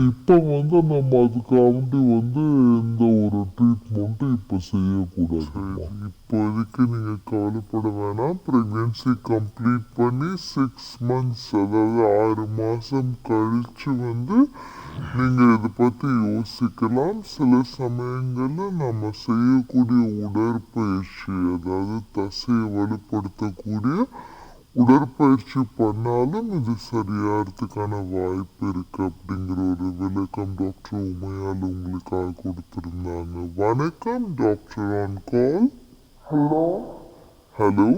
இப்ப வந்து நம்ம அதுக்காண்டி வந்து எந்த ஒரு ட்ரீட்மெண்ட்டும் இப்ப செய்யக்கூடாது. இப்போதைக்கு நீங்க கவலைப்பட வேணாம். பிரெக்னன்சி கம்ப்ளீட் பண்ணி 6 months அதாவது 6 மாசம் கழிச்சு வந்து நீங்க இதை பத்தி யோசிக்கலாம். சில சமயங்கள்ல நம்ம செய்யக்கூடிய உடற்பயிற்சி, அதாவது தசையை வலுப்படுத்தக்கூடிய உடற்பயிற்சி பண்ணாலும் இது சரியாகிறதுக்கான வாய்ப்பு இருக்கு அப்படிங்கிற ஒரு விளக்கம் டாக்டர் உமையால் உங்களுக்காக கொடுத்திருந்தாங்க. வணக்கம் doctor on call. Hello hello,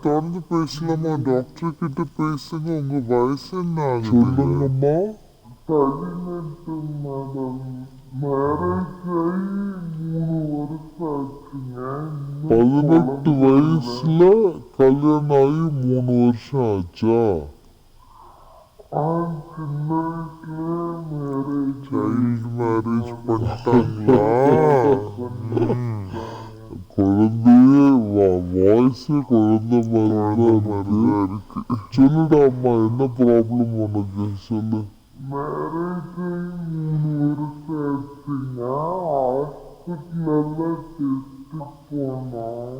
தொடர்ந்து பேசலாமா? டாக்டர் கிட்ட பேசுங்க. உங்க வயசு என்ன ஆகுது? சொல்லுங்கம்மா. 18 மேடம். மேரேஜ் ஆகி 3 வருஷம் ஆச்சுங்க. 18 வயசுல கல்யாணம் ஆகி 3 வருஷம் ஆச்சா? சின்ன வயசுல சைல்டு மேரேஜ் பண்ணிட்டாங்களா? குழந்தையே வாய்ஸே குழந்தை மாதிரிதான் இருக்கு. சொல்லுடா அம்மா, என்ன ப்ராப்ளம் உனக்கு? சொல்லு. மேரேஜ் ஆகி 3 வருஷம் ஆச்சுங்க. ஹாஸ்பிட்டல்ல டெஸ்ட் போனோம்.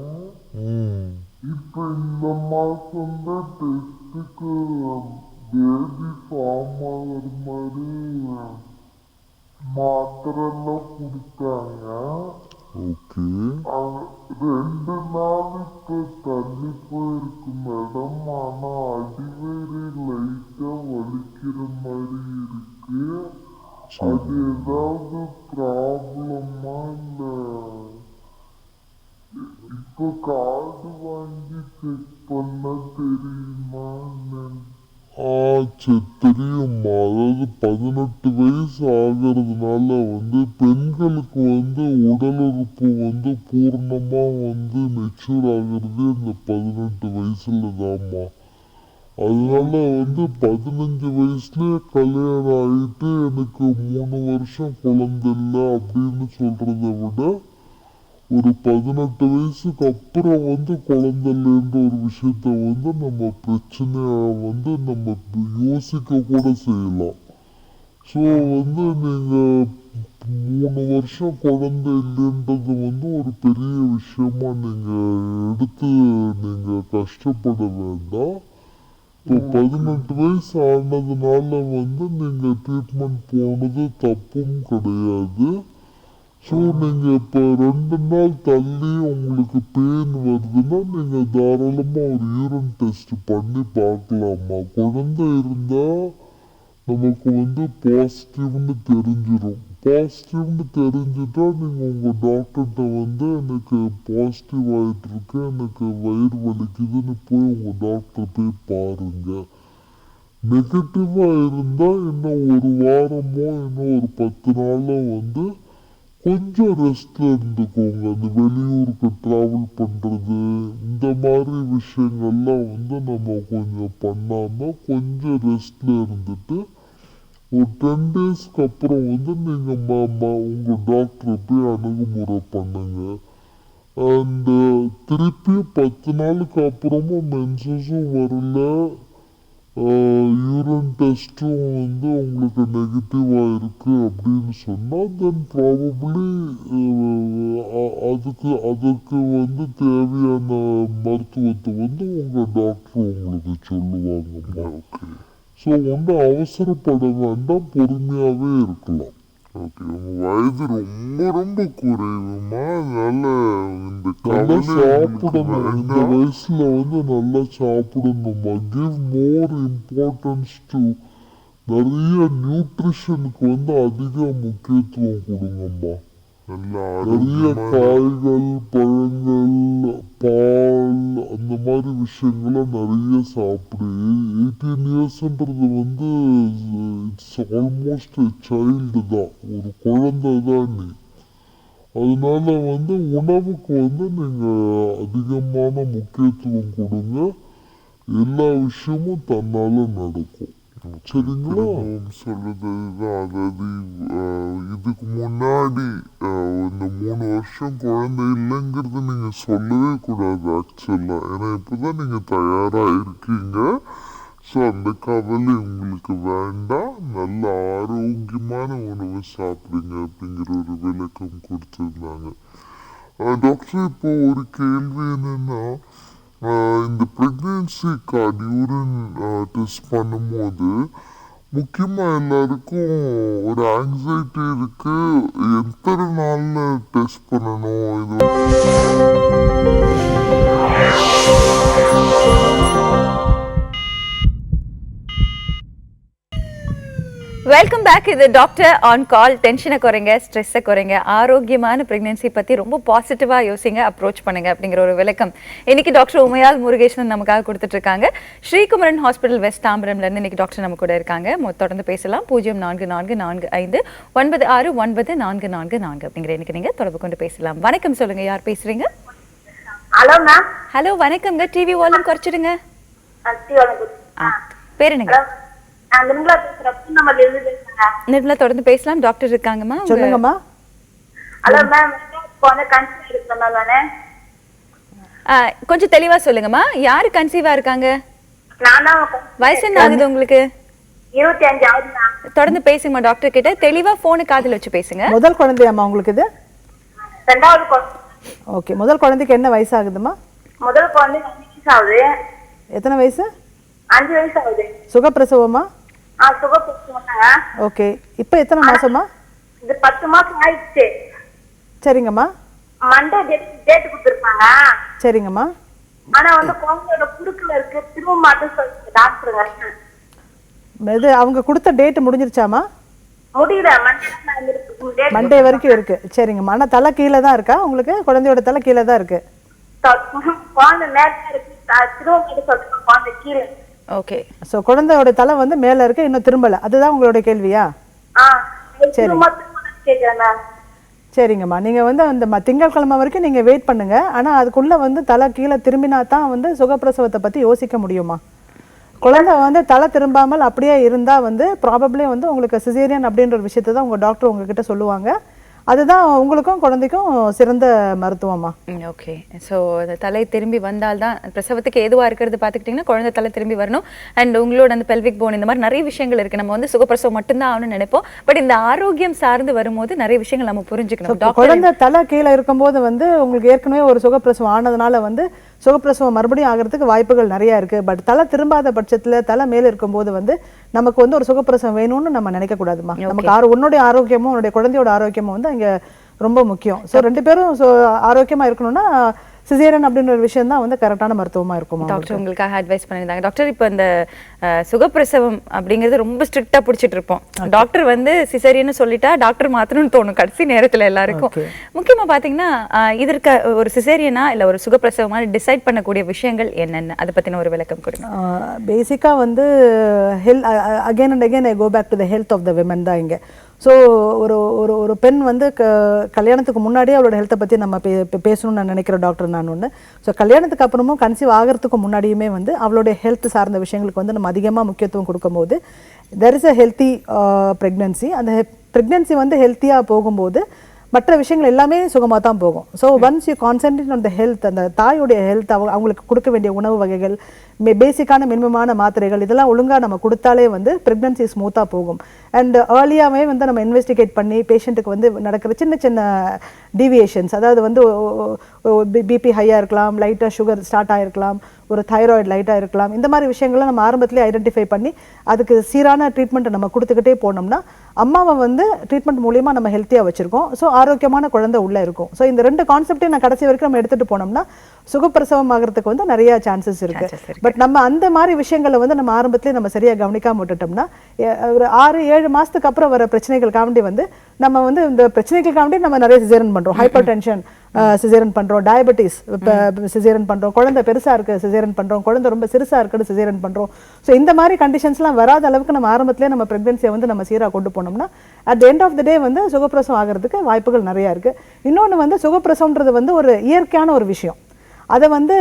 இப்ப இந்த மாசம் தான் டெஸ்டுக்கு பேபி ஃபார்ம் ஆகிற மாதிரி மாத்திரெல்லாம் கொடுத்தாங்க. ஓகே. 2 நாள் இப்ப தள்ளி போயிருக்கு மேடம். ஆனா அடிவயிறு லைட்டா வலிக்கிற மாதிரி இருக்கு. அது ஏதாவது ப்ராப்ளமா இல்ல இப்போ கார்டு வாங்கி செக் பண்ண தெரியுமா? சரி, தெரியும்மா. அதாவது 18 வயசு ஆகிறதுனால வந்து பெண்களுக்கு வந்து உடல் உறுப்பு வந்து பூர்ணமா வந்து மெச்சூர் ஆகிறது இந்த 18 வயசுல தான்மா. அதனால வந்து 15 வயசுலயே கல்யாணம் ஆகிட்டு எனக்கு 3 வருஷம் குழந்தை இல்லை அப்படின்னு சொல்றதை விட ஒரு 18 வயசுக்கு அப்புறம் வந்து குழந்தை இல்லைன்ற ஒரு விஷயத்த வந்து நம்ம பிரச்சனைய வந்து நம்ம யோசிக்க கூட செய்யலாம். ஸோ வந்து நீங்க 3 வருஷம் குழந்தை இல்லைன்றது வந்து ஒரு பெரிய விஷயமா நீங்க எடுத்து நீங்க கஷ்டப்பட வேண்டாம். இப்போ 18 வயசு ஆனதுனால வந்து நீங்க ட்ரீட்மெண்ட் போனது தப்பும் கிடையாது. ஸோ நீங்க இப்போ 2 நாள் தள்ளி உங்களுக்கு பெயின் வருதுன்னா நீங்க தாராளமா ஒரு யூரின் டெஸ்ட் பண்ணி பார்க்கலாமா. குழந்தை இருந்தா நமக்கு வந்து பாசிட்டிவ்னு தெரிஞ்சிடும். பாசிட்டிவ்னு தெரிஞ்சிட்டா நீங்கள் உங்கள் டாக்டர்கிட்ட வந்து எனக்கு பாசிட்டிவ் ஆகிட்டு இருக்கு, எனக்கு வயிறு வலிக்குதுன்னு போய் உங்கள் டாக்டர் போய் பாருங்க. நெகட்டிவாக இருந்தால் இன்னும் ஒரு வாரமோ இன்னும் ஒரு 10 நாளோ வந்து கொஞ்சம் ரெஸ்ட்ல இருந்துக்கோங்க. அந்த வெளியூருக்கு ட்ராவல் பண்ணுறது இந்த மாதிரி விஷயங்கள்லாம் வந்து நம்ம கொஞ்சம் பண்ணாமல் கொஞ்சம் ரெஸ்ட்ல இருந்துட்டு ஒரு 10 டேஸ்க்கு அப்புறம் வந்து நீங்கள் உங்கள் டாக்டரை போய் அணுகுமுறை பண்ணுங்க. அண்டு திருப்பி 10 நாளுக்கு அப்புறமும் மென்சஸும் வரல, யூரின் டெஸ்ட்டும் வந்து உங்களுக்கு நெகட்டிவாக இருக்குது அப்படின்னு சொன்னால் தென் ப்ராபப்ளி அதுக்கு வந்து தேவையான மருத்துவத்தை வந்து உங்கள் டாக்டர் உங்களுக்கு சொல்லுவாங்கம்மா. ஸோ ஒன்றும் அவசரப்பட வேண்டாம், பொறுமையாகவே இருக்கலாம். ஓகே, உங்க வயது ரொம்ப ரொம்ப குறைவுமா, அதனால இந்த நல்லா சாப்பிடணும். இந்த வயசுல வந்து நல்லா சாப்பிடணுமா. கிவ் மோர் இம்பார்ட்டன்ஸ் டு நிறைய நியூட்ரிஷனுக்கு வந்து அதிக முக்கியத்துவம் கொடுங்கம்மா. நிறைய காய்கள், பழங்கள், பால் அந்த மாதிரி விஷயங்களை நிறைய சாப்பிடு. 18 இயர்ஸ்ன்றது வந்து இட்ஸ் ஆல்மோஸ்ட் சைல்டு தான், ஒரு குழந்தை தான் நீ. அதனால வந்து உணவுக்கு வந்து நீங்கள் அதிகமான முக்கியத்துவம் கொடுங்க. எல்லா விஷயமும் தன்னால நடக்கும். சரிங்களா? சொல்றதுதான், அதாவது இதுக்கு முன்னாடி இந்த 3 வருஷம் குழந்தை இல்லைங்கிறது நீங்க சொல்லவே கூடாது ஆக்சுவலா. ஏன்னா இப்பதான் நீங்க தயாரா இருக்கீங்க. ஸோ அந்த கவலை உங்களுக்கு வேண்டாம். நல்ல ஆரோக்கியமான உணவு சாப்பிடுங்க அப்படிங்கிற ஒரு விளக்கம் கொடுத்துருந்தாங்க. டாக்டர், இப்போ ஒரு கேள்வி என்னன்னா, இந்த ப்ரெக்னென்சி கார்டு யூரின் டெஸ்ட் பண்ணும்போது முக்கியமாக எல்லாருக்கும் ஒரு ஆங்ஸைட்டி இருக்கு, எத்தனை நாள்ல டெஸ்ட் பண்ணணும் இது. Welcome back. இது டாக்டர் ஆன் கால். டென்ஷனை குறைங்க, ஸ்ட்ரெஸ்ஸை குறைங்க, ஆரோக்கியமான பிரெக்னன்சி பற்றி ரொம்ப பாசிட்டிவாக யோசிங்க, அப்ரோச் பண்ணுங்க அப்படிங்கிற ஒரு விளக்கம் இன்னைக்கு டாக்டர் உமையால் முருகேசன் நமக்காக கொடுத்துட்டு இருக்காங்க. ஸ்ரீகுமரன் ஹாஸ்பிட்டல் வெஸ்ட் தாம்பரம்லேருந்து இன்னைக்கு டாக்டர் நம்ம கூட இருக்காங்க. தொடர்ந்து பேசலாம். 044445969444 அப்படிங்கிற இன்னைக்கு நீங்கள் தொடர்பு கொண்டு பேசலாம். வணக்கம், சொல்லுங்க, யார் பேசுறீங்க? Hello ma'am. ஹலோ, வணக்கம்ங்க. டிவி வால்யூம் குறைச்சிடுங்க. பேர் என்னங்க? நிர்மலா, தொடர்ந்து பேசலாம். டாக்டர் இருக்காங்கம்மா, சொல்லுங்கம்மா. ஹலோ மேம், கன்சீவ் இருக்கனால கொஞ்சம் தெளிவா சொல்லுங்கம்மா. யாரு கன்சீவா இருக்காங்க? வயசு என்ன ஆகுது உங்களுக்கு? 25 ஆகுது மேம். தொடர்ந்து பேசுங்கம்மா டாக்டர் கிட்ட. தெளிவா போனை காதுல வச்சு பேசுங்க. முதல் குழந்தையாம்மா உங்களுக்கு இது? ரெண்டாவது குழந்தை. ஓகே, முதல் குழந்தைக்கு என்ன வயசு ஆகுதுமா? முதல் குழந்தை 5 வயசு ஆகுது. எத்தனை வயசு? 5 வயசு ஆகுது. சுகப்பிரசவமா? சுகப்பிரசவம்ங்க. ஓகே, இப்போ எத்தனை மாசமா? இது 10 மாசம் ஆயிடுச்சு. சரிங்கம்மா. மண்டே டேட் கொடுத்துருக்காங்க. சரிங்கம்மா. ஆனா வந்து குழந்தையோட குறுக்குல இருக்கு, திரும்ப மாட்டேன்னு சொல்லிட்டு டாக்டருங்க. இது அவங்க கொடுத்த டேட் முடிஞ்சிருச்சாமா? முடியல, மண்டே வரைக்கும் இருக்கு. சரிங்கம்மா. ஆனால் தலை கீழே தான் இருக்கா உங்களுக்கு? குழந்தையோட தலை கீழே தான் இருக்கு. குழந்தை நேரா இருக்கு, திரும்ப மாட்டேன்னு சொல்லிட்டு குழந்தை கீழே. ஓகே, ஸோ குழந்தையோட தலை வந்து மேலே இருக்கு, இன்னும் திரும்பல. அதுதான் உங்களோட கேள்வியா? சரி, சரிங்கம்மா. நீங்கள் வந்து அந்த திங்கட்கிழமை வரைக்கும் நீங்கள் வெயிட் பண்ணுங்க. ஆனால் அதுக்குள்ளே வந்து தலை கீழே திரும்பினா தான் வந்து சுகப்பிரசவத்தை பற்றி யோசிக்க முடியுமா. குழந்தை வந்து தலை திரும்பாமல் அப்படியே இருந்தால் வந்து ப்ராபப்ளி வந்து உங்களுக்கு சிசேரியன் அப்படின்ற ஒரு விஷயத்தை தான் உங்கள் டாக்டர் உங்ககிட்ட சொல்லுவாங்க. அதுதான் உங்களுக்கும் குழந்தைக்கும் சிறந்த மருத்துவமா. ஓகே, ஸோ அந்த தலை திரும்பி வந்தால்தான் பிரசவத்துக்கு எதுவாக இருக்கிறது பார்த்துக்கிட்டிங்கன்னா குழந்தை தலை திரும்பி வரணும். அண்ட் உங்களோட அந்த பெல்விக் போன், இந்த மாதிரி நிறைய விஷயங்கள் இருக்குது. நம்ம வந்து சுகப்பிரசவம் மட்டும்தான் ஆகணும்னு நினைப்போம். பட் இந்த ஆரோக்கியம் சார்ந்து வரும்போது நிறைய விஷயங்கள் நம்ம புரிஞ்சுக்கணும். குழந்தை தலை கீழே இருக்கும்போது வந்து உங்களுக்கு ஏற்கனவே ஒரு சுகப்பிரசவம் ஆனதுனால வந்து சுகப்பிரசவம் மறுபடியும் ஆகிறதுக்கு வாய்ப்புகள் நிறையா இருக்குது. பட் தலை திரும்பாத பட்சத்தில் தலை மேலே இருக்கும்போது வந்து நமக்கு வந்து ஒரு சுகப்பிரசவம் வேணும்னு நம்ம நினைக்கக்கூடாதுமா. நமக்கு உன்னுடைய ஆரோக்கியமும் உன்னுடைய குழந்தையோட ஆரோக்கியமும் வந்து இங்கே ரொம்ப முக்கியம். ஸோ 2 பேரும் ஆரோக்கியமா இருக்கணும்னா சிசேரியன் அப்படின்ற ஒரு விஷயம் தான் வந்து கரெக்டான மருத்துவமா இருக்கும். டாக்டர் உங்களுக்காக அட்வைஸ் பண்ணியிருந்தாங்க. டாக்டர் இப்போ இந்த சுகப்பிரசவம் அப்படிங்கிறது ரொம்ப ஸ்ட்ரிக்டா பிடிச்சிட்டு இருப்போம். டாக்டர் வந்து சிசேரியன்னு சொல்லிட்டா டாக்டர் மாத்தணும்னு தோணும் கடைசி நேரத்துல எல்லாருக்கும். முக்கியமா பாத்தீங்கன்னா இதற்கு ஒரு சிசேரியனா இல்ல ஒரு சுகப்பிரசவமா டிசைட் பண்ணக்கூடிய விஷயங்கள் என்னென்ன, அதை பத்தின ஒரு விளக்கம் கொடுங்க. பேசிக்கா வந்து again and again I go back to the health of the women தான் இங்கே. ஸோ ஒரு ஒரு ஒரு பெண் வந்து கல்யாணத்துக்கு முன்னாடியே அவளோட ஹெல்த்தை பற்றி நம்ம பேசணும்னு நான் நினைக்கிறேன் டாக்டர். நான் ஒன்று கல்யாணத்துக்கு அப்புறமும் கன்சீவ் ஆகிறதுக்கு முன்னாடியுமே வந்து அவளுடைய ஹெல்த் சார்ந்த விஷயங்களுக்கு வந்து நம்ம அதிகமாக முக்கியத்துவம் கொடுக்கும்போது there is a healthy pregnancy. அந்த ப்ரெக்னன்சி வந்து ஹெல்த்தியாக போகும்போது மற்ற விஷயங்கள் எல்லாமே சுகமாக தான் போகும். So once you concentrate on the health, அந்த தாயோடைய ஹெல்த், அவங்களுக்கு கொடுக்க வேண்டிய உணவு வகைகள், பேசிக்கான மினிமமான மாத்திரைகள் இதெல்லாம் ஒழுங்காக நம்ம கொடுத்தாலே வந்து ப்ரெக்னன்சி ஸ்மூத்தாக போகும். அண்ட் ஏர்லியாகவே வந்து நம்ம இன்வெஸ்டிகேட் பண்ணி பேஷண்ட்டுக்கு வந்து நடக்கிற சின்ன சின்ன டீவியேஷன்ஸ், அதாவது வந்து பிபி ஹையாக இருக்கலாம், லைட்டாக சுகர் ஸ்டார்ட் ஆகிருக்கலாம், ஒரு தைராய்டு லைட்டாக இருக்கலாம், இந்த மாதிரி விஷயங்கள்லாம் நம்ம ஆரம்பத்திலே ஐடென்டிஃபை பண்ணி அதுக்கு சீரான ட்ரீட்மெண்ட்டை நம்ம கொடுத்துக்கிட்டே போனோம்னா அம்மாவை வந்து ட்ரீட்மெண்ட் மூலியமாக நம்ம ஹெல்த்தியாக வச்சுருக்கோம். ஸோ ஆரோக்கியமான குழந்தை உள்ளே இருக்கும். ஸோ இந்த 2 கான்செப்டையும் நான் கடைசி வரைக்கும் நம்ம எடுத்துகிட்டு போனோம்னா சுகப்பிரசவம் ஆகிறதுக்கு வந்து நிறைய சான்சஸ் இருக்குது. பட் நம்ம அந்த மாதிரி விஷயங்களை வந்து நம்ம ஆரம்பத்திலே நம்ம சரியாக கவனிக்காம விட்டுட்டோம்னா ஒரு 6-7 மாதத்துக்கு அப்புறம் வர பிரச்சனைகள் காண்டி வந்து நம்ம வந்து இந்த பிரச்சனைகள் காண்டி நம்ம நிறைய சிசேரியன் பண்ணுறோம். ஹைப்பர் டென்ஷன் சிசேரியன் பண்ணுறோம், டயபெட்டிஸ் சிசேரியன் பண்ணுறோம், குழந்தை பெருசாக இருக்குது சிசேரியன் பண்ணுறோம், குழந்தை ரொம்ப சிறுசாக இருக்குது சிசேரியன் பண்ணுறோம். ஸோ இந்த மாதிரி கண்டிஷன்ஸ்லாம் வராத அளவுக்கு நம்ம ஆரம்பத்திலே நம்ம ப்ரெக்னன்சியை வந்து நம்ம சீராக கொண்டு போனோம்னா at the end of the day வந்து சுகப்பிரசவம் ஆகிறதுக்கு வாய்ப்புகள் நிறையா இருக்குது. இன்னொன்று வந்து சுகப்பிரசவம்ன்றது வந்து ஒரு இயற்கையான ஒரு விஷயம். அதை வந்து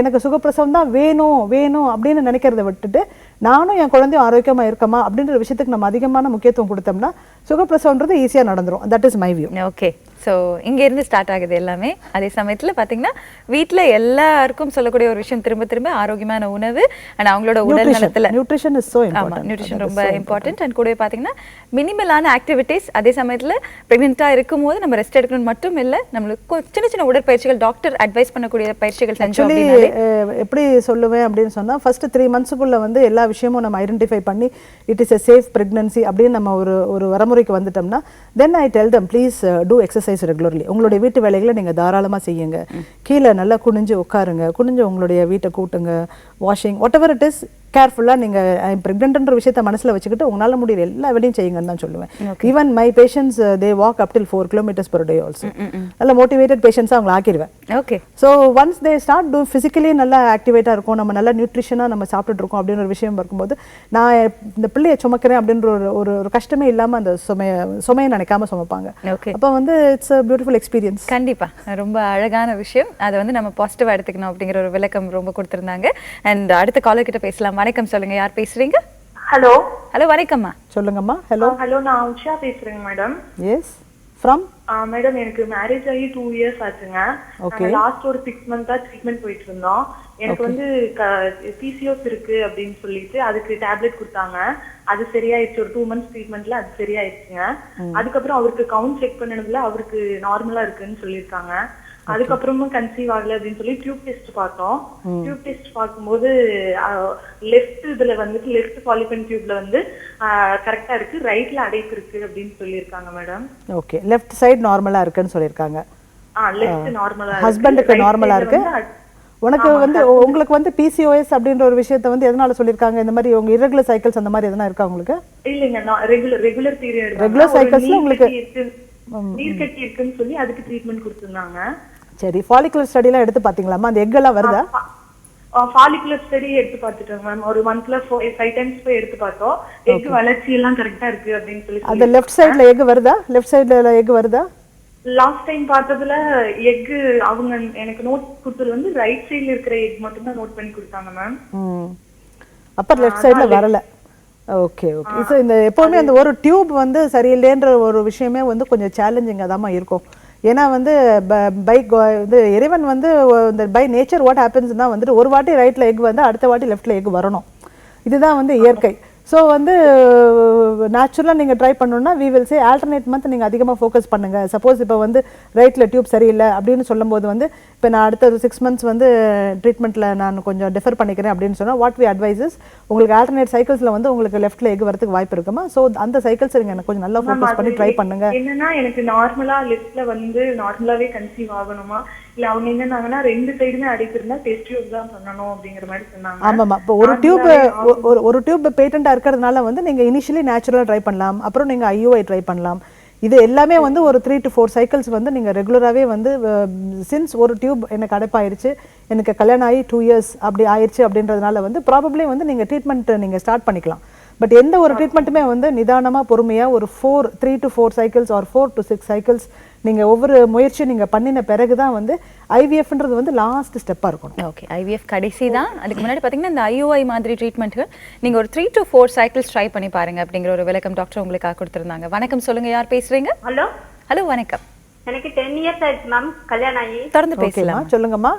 எனக்கு சுகப்பிரசவம் தான் வேணும் அப்படின்னு நினைக்கிறத விட்டுட்டு நானும் என் குழந்தையும் ஆரோக்கியமாக இருக்கமா அப்படின்ற விஷயத்துக்கு நம்ம அதிகமான முக்கியத்துவம் கொடுத்தோம்னா சுகப்பிரசவம்ன்றது ஈஸியாக நடந்துரும். That is my view. Okay, so இங்கேருந்து ஸ்டார்ட் ஆகுது எல்லாமே. அதே சமயத்தில் பார்த்தீங்கன்னா வீட்டில் எல்லாருக்கும் சொல்லக்கூடிய ஒரு விஷயம் திரும்ப திரும்ப ஆரோக்கியமான உணவு அண்ட் அவங்களோட உடல் நலத்தில் nutrition is so important. Nutrition ரொம்ப இம்பார்ட்டன்ட். அண்ட் கூடவே பார்த்தீங்கன்னா மினிமலான ஆக்டிவிட்டீஸ். அதே சமயத்தில் ப்ரெக்னெண்ட்டாக இருக்கும்போது நம்ம ரெஸ்ட் எடுக்கணும் மட்டும் இல்லை, நம்மளுக்கு சின்ன சின்ன உடற்பயிற்சிகள் டாக்டர் அட்வைஸ் பண்ணக்கூடிய பயிற்சிகள் செஞ்சோம். எப்படி சொல்லுவேன் அப்படின்னு சொன்னால் ஃபர்ஸ்ட் 3 monthsக்குள்ள வந்து எல்லா விஷயமும் நம்ம ஐடென்டிஃபை பண்ணி it is a safe pregnancy அப்படின்னு நம்ம ஒரு வரமுறைக்கு வந்துட்டோம்னா then I tell them please do exercise regularly. உங்களுடைய வீட்டு வேலைகளை நீங்கள் தாராளமாக செய்யுங்க. கீழே நல்லா குனிஞ்சு உட்காருங்க, குனிஞ்சு உங்களுடைய வீட்டை கூட்டுங்க, washing whatever it is கேர்ஃபுல்லாக நீங்கள் ஐ எம் ப்ரெக்னென்ட்ன்ற விஷயத்தை மனசில் வச்சுக்கிட்டு உங்களால் முடியல எல்லா வேலையும் செய்யுங்கன்னு தான் சொல்லுவேன். Even my patients they walk up till 4 kilometers per day also. நல்ல மோட்டிவேட்டட் பேஷன்ஸாக அவங்களை ஆக்கிடுவேன். Okay, so once they start to physically நல்லா ஆக்டிவேட்டாக இருக்கும், நம்ம நல்லா நியூட்ரிஷனாக நம்ம சாப்பிட்டுட்டு இருக்கோம் அப்படின்னு ஒரு விஷயம் பார்க்கும்போது நான் இந்த பிள்ளையை சுமக்கிறேன் அப்படின்ற ஒரு கஷ்டமே இல்லாமல் அந்த சுமையை நினைக்காம சுமப்பாங்க. அப்போ வந்து இட்ஸ் அ பியூட்டிஃபுல் எக்ஸ்பீரியன்ஸ். கண்டிப்பாக ரொம்ப அழகான விஷயம். அதை வந்து நம்ம பாசிட்டிவாக எடுத்துக்கணும் அப்படிங்கிற ஒரு விளக்கம் ரொம்ப கொடுத்துருந்தாங்க. அண்ட் அடுத்த காலர் கிட்ட பேசலாம். வணக்கம், சொல்லுங்க, யார் பேசுறீங்க? ஹலோ. ஹலோ, வணக்கம்மா. சொல்லுங்கம்மா. ஹலோ. ஹலோ, நான் உஷா பேசுறேங்க மேடம். எஸ், ஃப்ரம் மேடம் எனக்கு மேரேஜ் ஆகி 2 years ஆச்சுங்க. லாஸ்ட் ஒரு 6 months ட்ரீட்மெண்ட் போயிட்டு இருந்தோம். எனக்கு வந்து பிசிஓஸ் இருக்கு அப்படின்னு சொல்லிட்டு அதுக்கு டேப்லெட் கொடுத்தாங்க. அது சரியாயிடுச்சு. ஒரு 2 months ட்ரீட்மெண்ட்ல அது சரியாயிடுச்சுங்க. அதுக்கப்புறம் அவருக்கு கவுண்ட் செக் பண்ணதுல அவருக்கு நார்மலா இருக்குன்னு சொல்லியிருக்காங்க. அதுக்கப்புறமும் கன்சீவ் ஆகல அப்படின்னு சொல்லி டியூப் டெஸ்ட் பார்த்தோம். டியூப் டெஸ்ட் பார்க்கும்போது லெஃப்ட் இதுல வந்துட்டு லெஃப்ட் பாலிபன் டியூப்ல வந்து கரெக்டா இருக்கு, ரைட்ல அடைப்பு இருக்கு அப்படின்னு சொல்லியிருக்காங்க மேடம். ஓகே, லெஃப்ட் சைடு நார்மலா இருக்குன்னு சொல்லியிருக்காங்க. லெஃப்ட் நார்மலா, ஹஸ்பண்டுக்கு நார்மலா இருக்கு. உனக்கு வந்து உங்களுக்கு வந்து பிசிஓஎஸ் அப்படின்ற ஒரு விஷயத்தை வந்து எதனால சொல்லிருக்காங்க? இந்த மாதிரி உங்க irregular cycles அந்த மாதிரி எதனா இருக்கா உங்களுக்கு? இல்லங்க, ரெகுலர் பீரியட். ரெகுலர் சைக்கிள்ஸ்ல உங்களுக்கு நீர் கட்டி இருக்குன்னு சொல்லி அதுக்கு ட்ரீட்மெண்ட் கொடுத்திருந்தாங்க. சரி, ஃபாலிகுலர் ஸ்டடி எல்லாம் எடுத்து பாத்தீங்களாமா? அந்த எக் எல்லாம் வருதா? ஃபாலிகுலர் ஸ்டடி எடுத்து பார்த்துட்டோம் மேம். ஒரு 5 times போய் எடுத்து பார்த்தோம். எக் வளர்ச்சி எல்லாம் கரெக்டா இருக்கு அப்படின்னு சொல்லி. அந்த லெஃப்ட் சைடுல எக் வருதா? லெஃப்ட் சைடுல எக் வருதா? லாஸ்ட் டைம் பார்த்ததுல எக் அவங்க எனக்கு நோட் கொடுத்தது வந்து ரைட் சைடுல இருக்கிற எக் மட்டும் தான் நோட் பண்ணி கொடுத்தாங்க மேம். அப்பர் லெஃப்ட் சைடுல வரல. Okay okay. ஸோ இந்த எப்போவுமே அந்த ஒரு டியூப் வந்து சரியில்லைன்ற ஒரு விஷயமே வந்து கொஞ்சம் சேலஞ்சிங்காக தான் இருக்கும். ஏன்னா வந்து இது இறைவன் வந்து இந்த பை நேச்சர் வாட் ஹேப்பன்ஸ்னா வந்துட்டு ஒரு வாட்டி ரைட்டில் எக் வந்து அடுத்த வாட்டி லெஃப்டில் எக் வரணும். இதுதான் வந்து இயற்கை. ஸோ வந்து நேச்சுரலாக நீங்கள் ட்ரை பண்ணணும்னா we will say alternate month நீங்கள் அதிகமாக ஃபோக்கஸ் பண்ணுங்கள். சப்போஸ் இப்போ வந்து ரைட்டில் டியூப் சரியில்லை அப்படின்னு சொல்லும்போது வந்து இப்போ நான் அடுத்த 6 months வந்து ட்ரீட்மெண்ட்டில் நான் கொஞ்சம் டிஃபர் பண்ணிக்கிறேன் அப்படின்னு சொன்னால் வாட் வி அட்வைசஸ் உங்களுக்கு ஆல்டர்னேட் சைக்கிள்ஸில் வந்து உங்களுக்கு லெஃப்ட்டில் எக் வரதுக்கு வாய்ப்பு இருக்குமா. ஸோ அந்த சைக்கிள்ஸ் நீங்கள் எனக்கு கொஞ்சம் நல்லா ஃபோக்கஸ் பண்ணி ட்ரை பண்ணுங்க. என்னன்னா எனக்கு நார்மலா லெஃப்ட்ல வந்து நார்மலாவே கன்சீவ் ஆகணுமா இல்ல அவங்க என்னன்னாங்கன்னா 2 சைடுமே அடைப்பு இருந்தா டெஸ்ட் டியூப் தான் பண்ணணும் அப்படிங்கிற மாதிரி சொன்னாங்க. ஆமாம்மா. இப்போ ஒரு டியூப் பேட்டண்டா இருக்கிறதுனால வந்து நீங்க இனிஷியலி நேச்சுரலா ட்ரை பண்ணலாம், அப்புறம் நீங்க ஐயூஐ ட்ரை பண்ணலாம். இது எல்லாமே வந்து ஒரு 3 to 4 cycles வந்து நீங்க ரெகுலராகவே வந்து சின்ஸ் ஒரு டியூப் எனக்கு அடைப்பாயிருச்சு, எனக்கு கல்யாணம் ஆகி 2 years அப்படி ஆயிடுச்சு அப்படின்றதுனால வந்து ப்ராபப்ளி வந்து நீங்க ட்ரீட்மெண்ட் நீங்க ஸ்டார்ட் பண்ணிக்கலாம். பட் எந்த ஒரு ட்ரீட்மெண்ட்டுமே வந்து நிதானமாக பொறுமையாக ஒரு 3 to 4 cycles or 4 to 6 cycles நீங்கள் ஒவ்வொரு முயற்சியும் நீங்கள் பண்ணின பிறகு தான் வந்து ஐவிஎஃப்ன்றது வந்து லாஸ்ட் ஸ்டெப்பாக இருக்கும். ஓகே, ஐவிஎஃப் கடைசி தான். அதுக்கு முன்னாடி பார்த்தீங்கன்னா இந்த ஐயூஐ மாதிரி ட்ரீட்மெண்ட்டுகள் நீங்கள் ஒரு 3 to 4 cycles ட்ரை பண்ணி பாருங்க அப்படிங்கிற ஒரு விளக்கம் டாக்டர் உங்களுக்காக கொடுத்துருந்தாங்க. வணக்கம், சொல்லுங்க, யார் பேசுறீங்க? ஹலோ ஹலோ, வணக்கம். எனக்கு 10 years ஆயிடுச்சு மேம் கல்யாணம் ஆகி. தொடர்ந்து பேசலாம். சொல்லுங்கம்மா.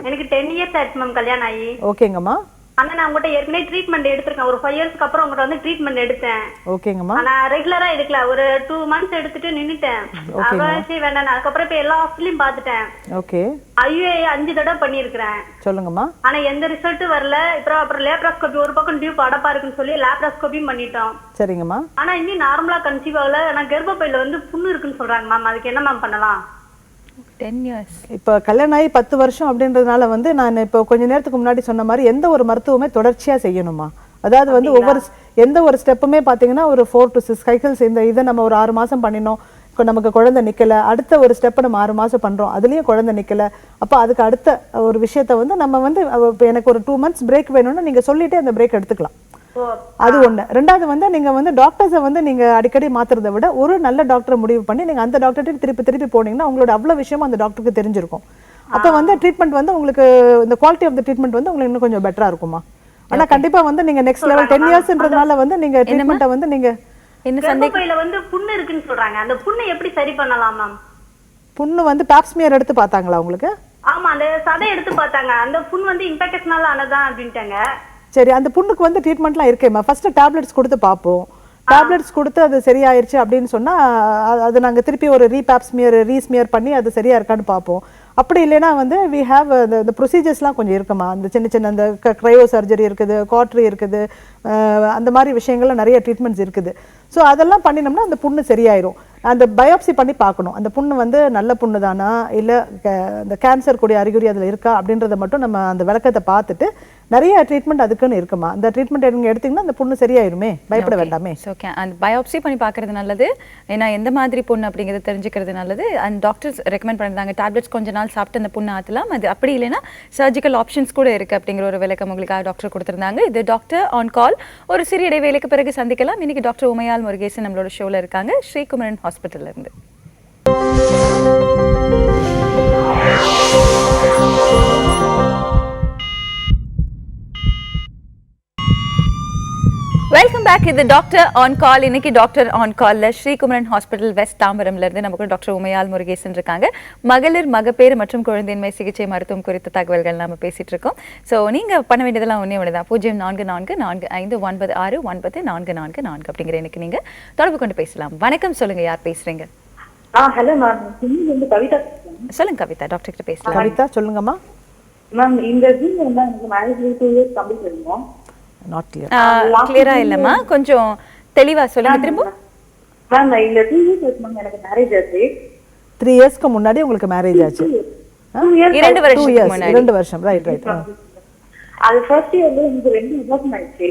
எனக்கு 10 years ஆயிடுச்சு மேம் கல்யாணம் ஆகி. ஓகேங்கம்மா. ஆனா நான் உங்ககிட்ட ஏற்கனவே ட்ரீட்மெண்ட் எடுத்திருக்கேன். ஒரு 5 yearsக்கு அப்புறம் உங்ககிட்ட வந்து ட்ரீட்மெண்ட் எடுத்தேன். ஓகேங்கம்மா. ஆனா ரெகுலரா எடுக்கல. ஒரு 2 months எடுத்துட்டு நின்னுட்டேன். அவசி வேண்டாம். அதுக்கப்புறம் இப்ப எல்லா ஹாஸ்பிட்டலையும் பாத்துட்டேன். ஓகே. ஐயூஐ 5 தடவை பண்ணிருக்கிறேன். சொல்லுங்கம்மா. ஆனா எந்த ரிசல்ட்டும் வரல. அப்புறம் லேப்ராஸ்கோபி ஒரு பக்கம் டியூப் அடப்பா இருக்குன்னு சொல்லி லேப்ராஸ்கோபியும் பண்ணிட்டோம். சரிங்கம்மா. ஆனா இன்னும் நார்மலா கன்சீவ் ஆகல. ஆனா கர்ப்பப்பையில வந்து புண்ணு இருக்குன்னு சொல்றாங்க மேம். அதுக்கு என்ன மேம் பண்ணலாம்? 10 years. இப்போ கல்யாணம் ஆகி 10 வருஷம் அப்படின்றதுனால வந்து நான் இப்போ கொஞ்ச நேரத்துக்கு முன்னாடி சொன்ன மாதிரி எந்த ஒரு மருத்துவமே தொடர்ச்சியாக செய்யணுமா. அதாவது வந்து எந்த ஒரு ஸ்டெப்புமே பார்த்தீங்கன்னா ஒரு 4 to 6 cycles இந்த இதை நம்ம ஒரு 6 மாதம் பண்ணினோம், இப்போ நமக்கு குழந்தை நிற்கலை, அடுத்த ஒரு ஸ்டெப்பை நம்ம 6 மாதம் பண்ணுறோம், அதுலேயும் குழந்தை நிற்கலை, அப்போ அதுக்கு அடுத்த ஒரு விஷயத்தை வந்து நம்ம வந்து இப்போ எனக்கு ஒரு 2 months பிரேக் வேணும்னா நீங்கள் சொல்லிவிட்டு அந்த பிரேக் எடுத்துக்கலாம். அது ஒண்ணு. ரெண்டாவது வந்து நீங்க வந்து டாக்டர்ஸை வந்து நீங்க அடிக்கடி மாத்துறதை விட ஒரு நல்ல டாக்டரை முடிவு பண்ணி நீங்க அந்த டாக்டர்கிட்ட திருப்பி போனீங்கன்னா உங்களோட அவ்வளவு விஷயமும் அந்த டாக்டருக்கு தெரிஞ்சிருக்கும். அப்ப வந்து ட்ரீட்மெண்ட் வந்து உங்களுக்கு இந்த குவாலிட்டி ஆஃப் த ட்ரீட்மெண்ட் வந்து உங்களுக்கு இன்னும் கொஞ்சம் பெட்டரா இருக்குமா. ஆனா கண்டிப்பா வந்து நீங்க நெக்ஸ்ட் லெவல் 10 yearsன்றதுனால வந்து நீங்க ட்ரீட்மெண்ட்டை வந்து நீங்க என்ன கர்ப்பப்பையில வந்து புண்ணு இருக்குன்னு சொல்றாங்க. அந்த புண்ணை எப்படி சரி பண்ணலாம் மேம்? புண்ணு வந்து பாப்ஸ்மியர் எடுத்து பார்த்தாங்களா உங்களுக்கு? ஆமா, அந்த சதை எடுத்து பார்த்தாங்க. அந்த புண் வந்து இன்ஃபெக்ஷனால ஆனதான் அப்படின்ட்டாங்க. சரி, அந்த புண்ணுக்கு வந்து ட்ரீட்மெண்ட்லாம் இருக்கேம்மா. ஃபர்ஸ்ட் டேப்லெட்ஸ் கொடுத்து பார்ப்போம். டேப்லெட்ஸ் கொடுத்து அது சரியாயிருச்சு அப்படின்னு சொன்னா அது நாங்க திருப்பி ஒரு ரீஸ்மியர் பண்ணி அது சரியா இருக்கான்னு பார்ப்போம். அப்படி இல்லைன்னா வந்து வி ஹேவ் இந்த ப்ரொசீஜர்ஸ்லாம் கொஞ்சம் இருக்குமா. அந்த சின்ன அந்த க்ரையோ சர்ஜரி இருக்குது, காட்ரி இருக்குது, அந்த மாதிரி விஷயங்கள்லாம் நிறைய ட்ரீட்மெண்ட்ஸ் இருக்குது. ஸோ அதெல்லாம் பண்ணினோம்னா அந்த புண்ணு சரியாயிரும். அந்த பயோப்சி பண்ணி பார்க்கணும் அந்த புண்ணு வந்து நல்ல புண்ணு தானா இல்லை அந்த கேன்சர் கூடிய அறிகுறி அதில் இருக்கா அப்படின்றத மட்டும் நம்ம அந்த விளக்கத்தை பார்த்துட்டு நிறைய ட்ரீட்மெண்ட் அதுக்குன்னு இருக்குமா. அந்த ட்ரீட்மெண்ட் நீங்கள் எடுத்தீங்கன்னா அந்த புண்ணு சரியாயிருமே, பயப்பட வேண்டாமே. ஓகே, அந்த பயோப்சி பண்ணி பார்க்கறது நல்லது. ஏன்னா எந்த மாதிரி புண்ணு அப்படிங்கிறத தெரிஞ்சுக்கிறது நல்லது. அண்ட் டாக்டர்ஸ் ரெக்கமெண்ட் பண்ணுறாங்க டேப்லெட்ஸ் கொஞ்ச நாள் சாப்பிட்டு அந்த புண்ணு ஆற்றலாம். அது அப்படி இல்லைன்னா சர்ஜிக்கல் ஆப்ஷன்ஸ் கூட இருக்குது அப்படிங்கிற ஒரு விளக்கம் உங்களுக்காக டாக்டர் கொடுத்துருந்தாங்க. இது டாக்டர் ஆன் கால். ஒரு சிறிய இடைவேளைக்கு பிறகு சந்திக்கலாம். இன்னைக்கு டாக்டர் உமையால் முருகேசன் நம்மளோட ஷோவில் இருக்காங்க, ஸ்ரீகுமரன் ஹாஸ்பிட்டல்ல இருந்து. Welcome back. இது டாக்டர் ஆன் கால். இன்னைக்கு டாக்டர் ஆன் கால்ல ஸ்ரீகுமரன் ஹாஸ்பிட்டல் வெஸ்ட் தாம்பரம்ல இருந்து நமக்கு டாக்டர் உமையால் முருகேசன் இருக்காங்க. மகளிர் மகப்பேறு மற்றும் குழந்தையின்மை சிகிச்சை மருத்துவம் குறித்த தகவல்கள் நாம பேசிட்டு இருக்கோம். ஸோ நீங்க பண்ண வேண்டியதெல்லாம் ஒன்னே ஒன்று தான். 0444459444 அப்படிங்கிற எனக்கு நீங்க தொடர்பு கொண்டு பேசலாம். வணக்கம், சொல்லுங்க, யார் பேசுறீங்க? Hello ma'am, Kavitha. சொல்லுங்க கவிதா, டாக்டர் கிட்ட பேசலாம். கவிதா சொல்லுங்கம்மா. மேம் இந்த ஜூன் வந்து எனக்கு மேரேஜ் 2 years கம்ப்ளீட் பண்ணிருக்கோம். Not clear. கிளியரா இல்லம்மா, கொஞ்சம் தெளிவா சொல்லுங்க திரும்ப. மேம் இந்த 2 years மேம் எனக்கு மேரேஜ் ஆச்சு. 3 yearsக்கு முன்னாடி உங்களுக்கு மேரேஜ் ஆச்சு. 2 வருஷத்துக்கு முன்னாடி. 2 வருஷம். ரைட். அது ஃபர்ஸ்ட் இயர்ல எனக்கு 2 அபார்ட்மெண்ட் ஆச்சு.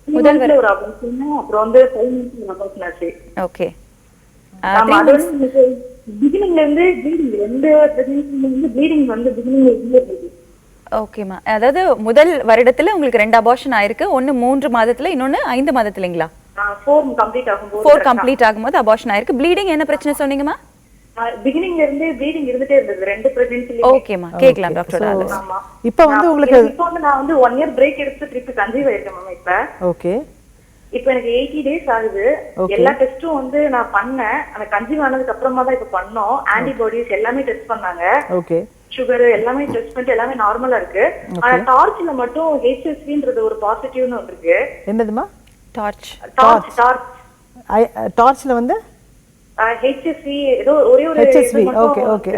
முதல் ஒரு அபார்ட்மெண்ட், அப்புறம் வந்து 5 months ஒரு அபார்ட்மெண்ட் ஆச்சு. ஓகே. பிகினிங்ல இருந்து ப்ளீடிங், 2 பிரெக்னன்சில இருந்து ப்ளீடிங் வந்து பிகினிங்ல இருந்தது. ஓகேமா, அதாவது முதல் வருடத்துல உங்களுக்கு 2 அபார்ஷன் ஆயிருக்கு. ஒன்னு 3 மாதத்துல, இன்னொன்னு 5 மாதத்துலங்களா? 4 கம்ப்ளீட் ஆகும்போது 4 கம்ப்ளீட் ஆகும்போது அபார்ஷன் ஆயிருக்கு. ப்ளீடிங் என்ன பிரச்சனை சொன்னீங்கம்மா? பிகினிங்ல இருந்து ப்ளீடிங் இருந்துட்டே இருந்தது 2 பிரெக்னன்சில. ஓகேமா, கேக்கலாம் டாக்டர். ஆமா, இப்போ வந்து உங்களுக்கு இப்போ வந்து நான் வந்து 1 year பிரேக் எடுத்து திருப்பி கன்சீவ் ஆயிருக்கேன் மேம். இப்போ ஓகே, இப்போ எனக்கு 80 days ஆகுது. எல்லா டெஸ்டும் வந்து நான் பண்ணேன். அந்த கன்சீவ் ஆனதுக்கு அப்புறமா தான் இப்போ பண்ணோம். ஆன்டிபாடிஸ் எல்லாமே டெஸ்ட் பண்ணாங்க. ஓகே, சுகர் எல்லாமே டெஸ்ட் பண்ணிட்டு எல்லாமே நார்மலா இருக்கு. ஆனா டார்ச்ல மட்டும் HSVன்றது ஒரு பாசிட்டிவ்னு வந்திருக்கு. என்னதுமா? டார்ச் டார்ச்ல வந்து HSV ஏதோ ஒரே ஒரு HSV. Okay okay.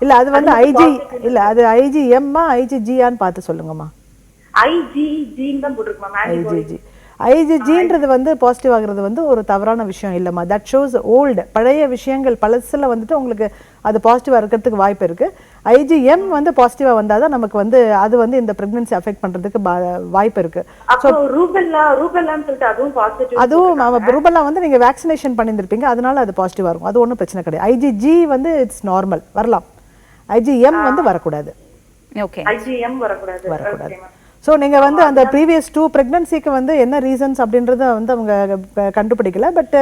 இல்ல அது வந்து IG இல்ல அது IgM IgGன்னு பார்த்து சொல்லுங்கம்மா. IgG தான் போட்டுருக்கோம். IgGன்றது வந்து பாசிட்டிவ் ஆகுறது வந்து ஒரு தவறான விஷயம் இல்லைம்மா. தட் ஷோஸ் ஓல்டு, பழைய விஷயங்கள் பழசுல வந்துட்டு உங்களுக்கு அது பாசிட்டிவாக இருக்கிறதுக்கு வாய்ப்பு இருக்கு. IgM வந்து பாசிட்டிவாக வந்தால் தான் நமக்கு வந்து அது வந்து இந்த ப்ரெக்னன்சி அஃபெக்ட் பண்ணுறதுக்கு வாய்ப்பு இருக்கு. ஸோ ரூபெல்லான்னு சொல்லிட்டு அதுவும் பாசிட்டிவ். அதுவும் ரூபெல்லா வந்து நீங்கள் வேக்சினேஷன் பண்ணியிருப்பீங்க, அதனால அது பாசிட்டிவாக இருக்கும். அது ஒன்றும் பிரச்சனை கிடையாது. IgG வந்து இட்ஸ் நார்மல் வரலாம், IgM வந்து வரக்கூடாது. ஓகே, IgM வரக்கூடாது. ஸோ நீங்கள் வந்து அந்த ப்ரீவியஸ் 2 ப்ரெக்னன்சிக்கு வந்து என்ன ரீசன்ஸ் அப்படின்றத வந்து அவங்க கண்டுபிடிக்கல. பட்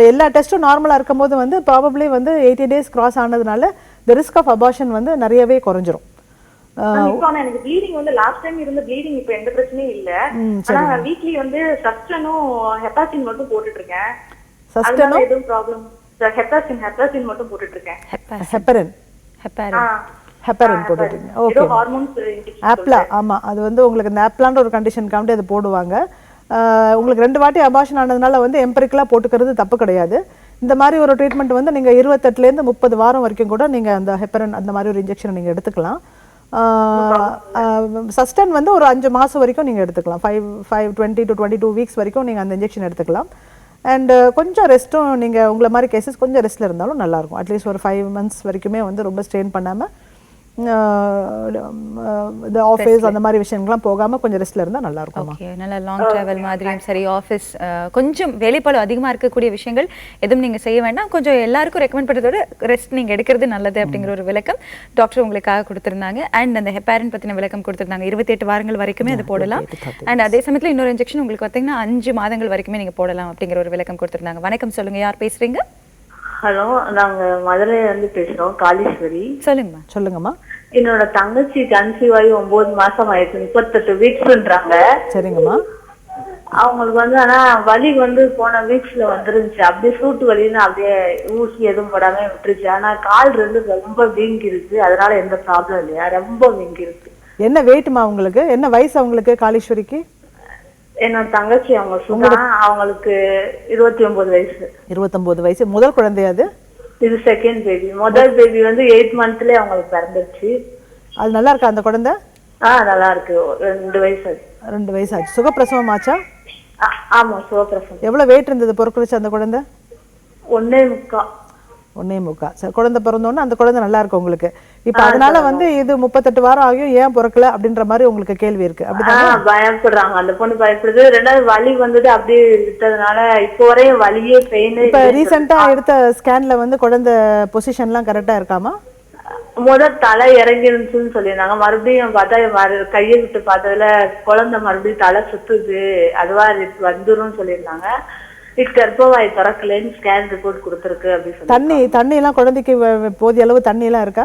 எல்லா டெஸ்ட்டும் நார்மலாக இருக்கும்போது வந்து ப்ராபப்ளி வந்து 80 days கிராஸ் ஆனதுனால தி ரிஸ்க் ஆஃப் அபார்ஷன் வந்து நிறையவே குறைஞ்சிரும். எனக்கு ப்ளீடிங் வந்து லாஸ்ட் டைம் இருந்த ப்ளீடிங் இப்போ எந்த பிரச்சனையும் இல்ல. ஆனா வீக்லி வந்து சஸ்டனும் ஹெப்பாசின் மட்டும் போட்டுட்டு இருக்கேன். சஸ்டனும் எதுவும் ப்ராப்ளம்? ஹெப்பாசின் மட்டும் போட்டுட்டு இருக்கேன். ஹெப்பரின் போட்டுட்டீங்க. ஓகே. ஆப்லா, ஆமா, அது வந்து உங்களுக்கு இந்த ஆப்லான்ற ஒரு கண்டிஷனுக்காண்டி அது போடுவாங்க. உங்களுக்கு 2 வாட்டி அபார்ஷன் ஆனதுனால வந்து எம்பரிக்கலாக போட்டுக்கிறது தப்பு கிடையாது. இந்த மாதிரி ஒரு ட்ரீட்மெண்ட் வந்து நீங்கள் 28லேருந்து 30 வாரம் வரைக்கும் கூட நீங்கள் அந்த ஹெப்பரின் அந்த மாதிரி ஒரு இன்ஜெக்ஷனை நீங்கள் எடுத்துக்கலாம். சஸ்டன் வந்து ஒரு 5 மாதம் வரைக்கும் நீங்கள் எடுத்துக்கலாம். 20 to 22 வீக்ஸ் வரைக்கும் நீங்கள் அந்த இன்ஜெக்ஷன் எடுத்துக்கலாம். அண்ட் கொஞ்சம் ரெஸ்ட்டும் நீங்கள் உங்களை மாதிரி கேசஸ் கொஞ்சம் ரெஸ்ட்டில் இருந்தாலும் நல்லாயிருக்கும். அட்லீஸ்ட் ஒரு 5 months வரைக்குமே வந்து ரொம்ப ஸ்ட்ரெயின் பண்ணாமல் இந்த ஆஃபீஸ் அந்த மாதிரி விஷயங்கள்லாம் போகாமல் கொஞ்சம் ரெஸ்ட்டில் இருந்தால் நல்லாயிருக்கும். ஓகே, நல்ல லாங் ட்ராவல் மாதிரியும் சரி, ஆஃபீஸ் கொஞ்சம் வேலைப்பாடு அதிகமாக இருக்கக்கூடிய விஷயங்கள் எதுவும் நீங்கள் செய்ய வேண்டாம். கொஞ்சம் எல்லாருக்கும் ரெக்கமெண்ட் பண்ணுறதோட ரெஸ்ட் நீங்கள் எடுக்கிறது நல்லது அப்படிங்கிற ஒரு விளக்கம் டாக்டர் உங்களுக்காக கொடுத்துருந்தாங்க. அண்ட் அந்த ஹெப்பாரின் பற்றின விளக்கம் கொடுத்துருந்தாங்க. 28 வாரங்கள் வரைக்குமே அது போடலாம். அண்ட் அதே சமயத்தில் இன்னொரு இன்ஜெக்ஷன் உங்களுக்கு பார்த்தீங்கன்னா 5 மாதங்கள் வரைக்குமே நீங்கள் போடலாம் அப்படிங்கிற ஒரு விளக்கம் கொடுத்துருந்தாங்க. வணக்கம், சொல்லுங்கள், யார் பேசுகிறீங்க? ஹலோ, நாங்க மதுரையில இருந்து பேசுறோம், காளீஸ்வரி. சொல்லுங்கம்மா. என்னோட தங்கச்சி கன்சீவ் ஆகி 9 மாசம் ஆயிடுச்சு, 38 வீக்ஸ்ன்றாங்க. சரிங்கம்மா. அவங்களுக்கு வந்து ஆனா வலி வந்து போன வீக்ஸ்ல வந்துருந்துச்சு. அப்படியே சூட்டு வலின்னு அப்படியே ஊசி எதுவும் போடாம விட்டுருச்சு. ஆனா கால் ரொம்ப வீங்கிருச்சு. அதனால எந்த ப்ராப்ளம் இல்லையா? ரொம்ப வீங்கிருச்சு. என்ன வெயிட்மா உங்களுக்கு? என்ன வயசு அவங்களுக்கு காளீஸ்வரிக்கு? என்னோட தங்கச்சி அவங்க சுதா, அவங்களுக்கு 29 வயசு. 29 வயசு. முதல் குழந்தையாது? இது செகண்ட் பேபி. முதல் பேபி வந்து 8 monthsலயே அவங்களுக்கு பிறந்துருச்சு. அது நல்லா இருக்கா அந்த குழந்தை? நல்லா இருக்கு. 2 வயசு. 2 வயசு ஆச்சு. சுகப்பிரசவம் ஆச்சா? ஆமா, சுகப்பிரசவம். எவ்வளவு வெயிட் இருந்தது பொறுக்குறிச்சு அந்த குழந்தை? 1.25. சரி, குழந்தை பிறந்தோன்னு அந்த குழந்தை நல்லா இருக்கு உங்களுக்கு. இப்ப அதனால வந்து இது 38 வாரம் ஆகியும் ஏன் பிறக்கல அப்படின்ற மாதிரி உங்களுக்கு கேள்வி இருக்கு. அப்படிதான் பயப்படுறாங்க. அந்த பொண்ணு பயப்படுது. 2வது வலி வந்துட்டு அப்படியே விட்டதுனால இப்போ வரையும் வலியே பெயின். இப்ப ரீசெண்டா எடுத்த ஸ்கேன்ல வந்து குழந்தை பொசிஷன்லாம் கரெக்டா இருக்காமா? முதல் தலை இறங்கிருந்துச்சுன்னு சொல்லியிருந்தாங்க. மறுபடியும் பார்த்தா கையை விட்டு பார்த்ததுல குழந்தை மறுபடியும் தலை சுத்துது, அதுவா வந்துரும் சொல்லியிருந்தாங்க. கர்ப்பவாய் திறக்கலன்னு ஸ்கேன் ரிப்போர்ட் கொடுத்துருக்கு அப்படின்னு சொல்லி. தண்ணி எல்லாம் குழந்தைக்கு போதிய அளவு தண்ணி எல்லாம் இருக்கா?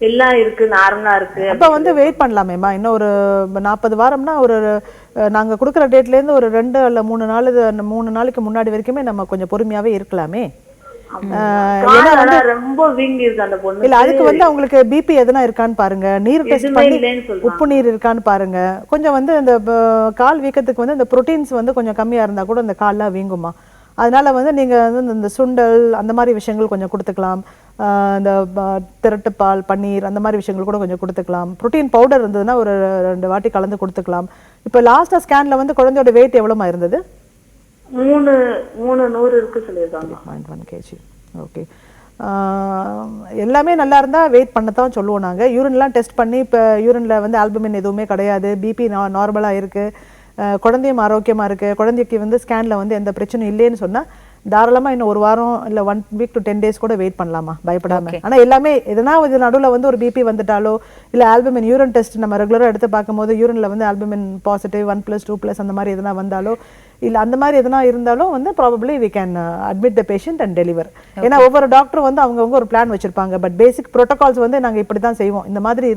எல்லாம் இருக்கு, நார்மலா இருக்கு. அப்ப வந்து வெயிட் பண்ணலாமேம்மா. இன்னும் ஒரு 40 வாரம்னா ஒரு நாங்க கொடுக்குற டேட்ல இருந்து ஒரு 2 அல்ல 3 நாளைக்கு முன்னாடி வரைக்குமே நம்ம கொஞ்சம் பொறுமையாவே இருக்கலாமே. ரொம்ப வீங்கி இருக்கு அந்த பொண்ணு. இல்ல, அதுக்கு வந்து அவங்களுக்கு பிபி எதுனா இருக்கான்னு பாருங்க, நீர் டெஸ்ட் பண்ணி உப்பு நீர் இருக்கான்னு பாருங்க. கொஞ்சம் வந்து இந்த கால் வீக்கத்துக்கு வந்து இந்த புரோட்டீன்ஸ் வந்து கொஞ்சம் கம்மியா இருந்தா கூட இந்த கால்லாம் வீங்குமா. அதனால வந்து நீங்க வந்து இந்த சுண்டல் அந்த மாதிரி விஷயங்கள் கொஞ்சம் கொடுத்துக்கலாம். இந்த திரட்டுப்பால், பன்னீர் அந்த மாதிரி விஷயங்கள் கூட கொஞ்சம் கொடுத்துக்கலாம். புரோட்டீன் பவுடர் இருந்ததுன்னா ஒரு 2 வாட்டி கலந்து கொடுத்துக்கலாம். இப்போ லாஸ்டா ஸ்கேன்ல வந்து குழந்தையோட வெயிட் எவ்வளவுமா இருந்தது? 300 இருக்கு சொல்லியிருக்காங்க. 0.1 kg. ஓகே. எல்லாமே நல்லா இருந்தா வெயிட் பண்ணத்தான் சொல்லுவோம் நாங்க. யூரின்லாம் டெஸ்ட் பண்ணி இப்போ யூரின்ல வந்து ஆல்புமின் எதுவுமே கிடையாது, பிபி நார்மலா இருக்கு, குழந்தையும் ஆரோக்கியமா இருக்கு, குழந்தைக்கு வந்து ஸ்கேன்ல வந்து எந்த பிரச்சனையும் இல்லைன்னு சொன்னா தாராளமா இன்னும் 1 வாரம் இல்ல 1 week to 10 days கூட வெயிட் பண்ணலாமா, பயப்படாம. ஆனா எல்லாமே எதனா இது நடுவுல வந்து ஒரு பிபி வந்துட்டாலோ இல்ல ஆல்புமின் யூரின் டெஸ்ட் நம்ம ரெகுலரா எடுத்து பார்க்கும்போது யூரின்ல வந்து ஆல்புமின் பாசிட்டிவ் 1+2+ அந்த மாதிரி எதனா வந்தாலோ இல்ல அந்த மாதிரி எதனா இருந்தாலும் வந்து probably we can admit the patient and deliver. ஏன்னா ஒவ்வொரு டாக்டர் வந்து அவங்கவுங்க ஒரு பிளான் வச்சிருப்பாங்க. பட் பேசிக் ப்ரோட்டோகால்ஸ் வந்து நாங்க இப்படி தான் செய்வோம். இந்த மாதிரி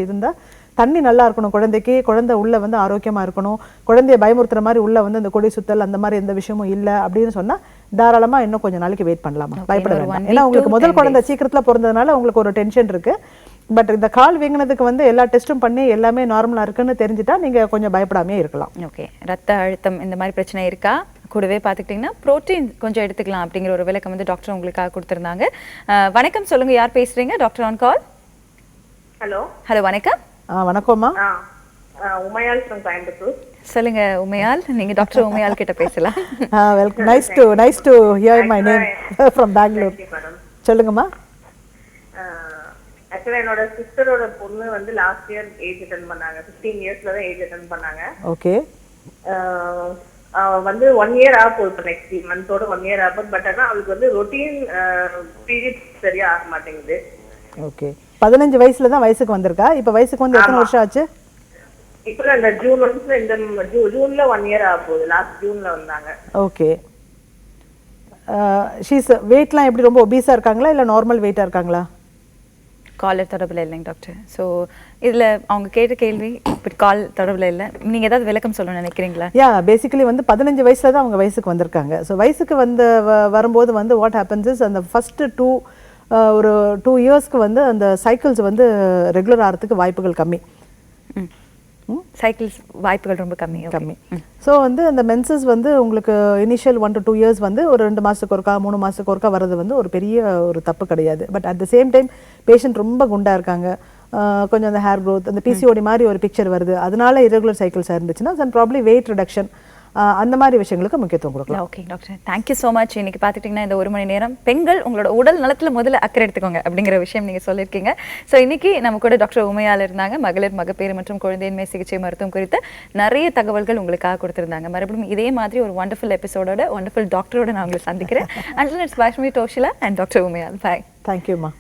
இருந்தா தண்ணி நல்லா இருக்கணும் குழந்தைக்கு, குழந்தை உள்ள வந்து ஆரோக்கியமா இருக்கணும், குழந்தைய பயமுறுத்துற மாதிரி உள்ள வந்து இந்த கொடி சுத்தல் அந்த மாதிரி எந்த விஷயமும் இல்லை அப்படின்னு சொன்னா தாராளமா இன்னும் கொஞ்சம் நாளைக்கு வெயிட் பண்ணலாமா, பயப்பட வேண்டாம். ஏன்னா உங்களுக்கு முதல் குழந்தை சீக்கிரத்துல பிறந்ததுனால உங்களுக்கு ஒரு டென்ஷன் இருக்கு. பட் இந்த கால் வீங்கினதுக்கு வந்து எல்லா டெஸ்ட்டும் பண்ணி எல்லாமே நார்மலாக இருக்குன்னு தெரிஞ்சுட்டா நீங்கள் கொஞ்சம் பயப்படாமே இருக்கலாம். ஓகே, ரத்த அழுத்தம் இந்த மாதிரி பிரச்சனை இருக்கா, கூடவே பார்த்துக்கிட்டிங்கன்னா ப்ரோட்டீன் கொஞ்சம் எடுத்துக்கலாம் அப்படிங்கிற ஒரு விளக்கம் வந்து டாக்டர் உங்களுக்காக கொடுத்துருந்தாங்க. வணக்கம், சொல்லுங்க, யார் பேசுறீங்க? Doctor on call. Hello. Hello, வணக்கம். வணக்கம்மா. உமையால் ஃப்ரம் கோயம்புத்தூர். சொல்லுங்க உமையால், நீங்க டாக்டர் உமையால் கிட்ட பேசலாம். Welcome. Nice to hear my name from Bangalore. சொல்லுங்கம்மா. ஆக்சுவலா என்னோட சிஸ்டரோட பொண்ணு வந்து லாஸ்ட் இயர் ஏஜ் அட்டெண்ட் பண்ணாங்க. 15 இயர்ஸ்ல தான் ஏஜ் அட்டெண்ட் பண்ணாங்க. ஓகே. வந்து 1 இயர் ஆக போகுது, நெக்ஸ்ட் மந்தோட 1 இயர் ஆக போகுது. பட் ஆனால் அவளுக்கு வந்து ரொட்டீன் பீரியட்ஸ் சரியா ஆக மாட்டேங்குது. ஓகே. 15 வயசுல தான் வயசுக்கு வந்திருக்கா. இப்போ வயசுக்கு வந்து எத்தனை வருஷம் ஆச்சு? இப்போ இந்த ஜூன் வந்து இந்த ஜூன்ல 1 இயர் ஆக போகுது. லாஸ்ட் ஜூன்ல வந்தாங்க. ஓகே. ஷீஸ் வெயிட்லாம் எப்படி, ரொம்ப ஒபீஸா இருக்காங்களா இல்லை நார்மல் வெயிட்டா இருக்காங்களா? காலர் தொடர்பில் இல்லைங்க டாக்டர். ஸோ இதில் அவங்க கேட்ட கேள்வி இப்படி கால் தொடர்பில் இல்லை. நீங்கள் ஏதாவது விளக்கம் சொல்லணும்னு நினைக்கிறீங்களா? பேசிக்கலி வந்து 15 வயசுல தான் அவங்க வயசுக்கு வந்திருக்காங்க. ஸோ வயசுக்கு வந்து வரும்போது வந்து வாட் ஹேப்பன்ஸ் இஸ், அந்த ஃபஸ்ட்டு ஒரு 2 இயர்ஸ்க்கு வந்து அந்த சைக்கிள்ஸ் வந்து ரெகுலர் ஆகிறதுக்கு வாய்ப்புகள் கம்மி. சைக்கிள்ஸ் வாய்ப்புகள் ரொம்ப கம்மி. ஸோ வந்து அந்த மென்சஸ் வந்து உங்களுக்கு இனிஷியல் 1 to 2 இயர்ஸ் வந்து ஒரு 2 மாதத்துக்கு ஒருக்கா 3 மாதத்துக்கு ஒருக்கா வர்றது வந்து ஒரு பெரிய ஒரு தப்பு கிடையாது. But at the same time patient ரொம்ப குண்டாக இருக்காங்க, கொஞ்சம் அந்த ஹேர் க்ரோத், அந்த பிசிஓடி மாதிரி ஒரு பிக்சர் வருது, அதனால இரெகுலர் சைக்கிள்ஸாக இருந்துச்சுன்னா தென் ப்ராப்ளி வெயிட் ரிடக்ஷன் அந்த மாதிரி விஷயங்களுக்கு முக்கியத்துவம் கொடுக்கலாம். Okay doctor, thank you so much. இன்னைக்கு பார்த்துட்டிங்கன்னா இந்த 1 மணி நேரம் பெண்கள் உங்களோட உடல் நலத்தில் முதல்ல அக்கறை எடுத்துக்கோங்க அப்படிங்கிற விஷயம் நீங்கள் சொல்லியிருக்கீங்க. ஸோ இன்னைக்கு நம்ம கூட டாக்டர் உமையால் இருந்தாங்க. மகளிர், மகப்பேறு மற்றும் குழந்தையின்மை சிகிச்சை மருத்துவம் குறித்த நிறைய தகவல்கள் உங்களுக்காக கொடுத்துருந்தாங்க. மறுபடியும் இதே மாதிரி ஒரு வண்டர்ஃபுல் எபிசோடோட வண்டர்ஃபுல் டாக்டரோட நான் உங்களை சந்திக்கிறேன். அண்டில் இட்ஸ் பாஷ்மி டோஷிலா அண்ட் டாக்டர் உமையால். பாய். தேங்க்யூம்மா.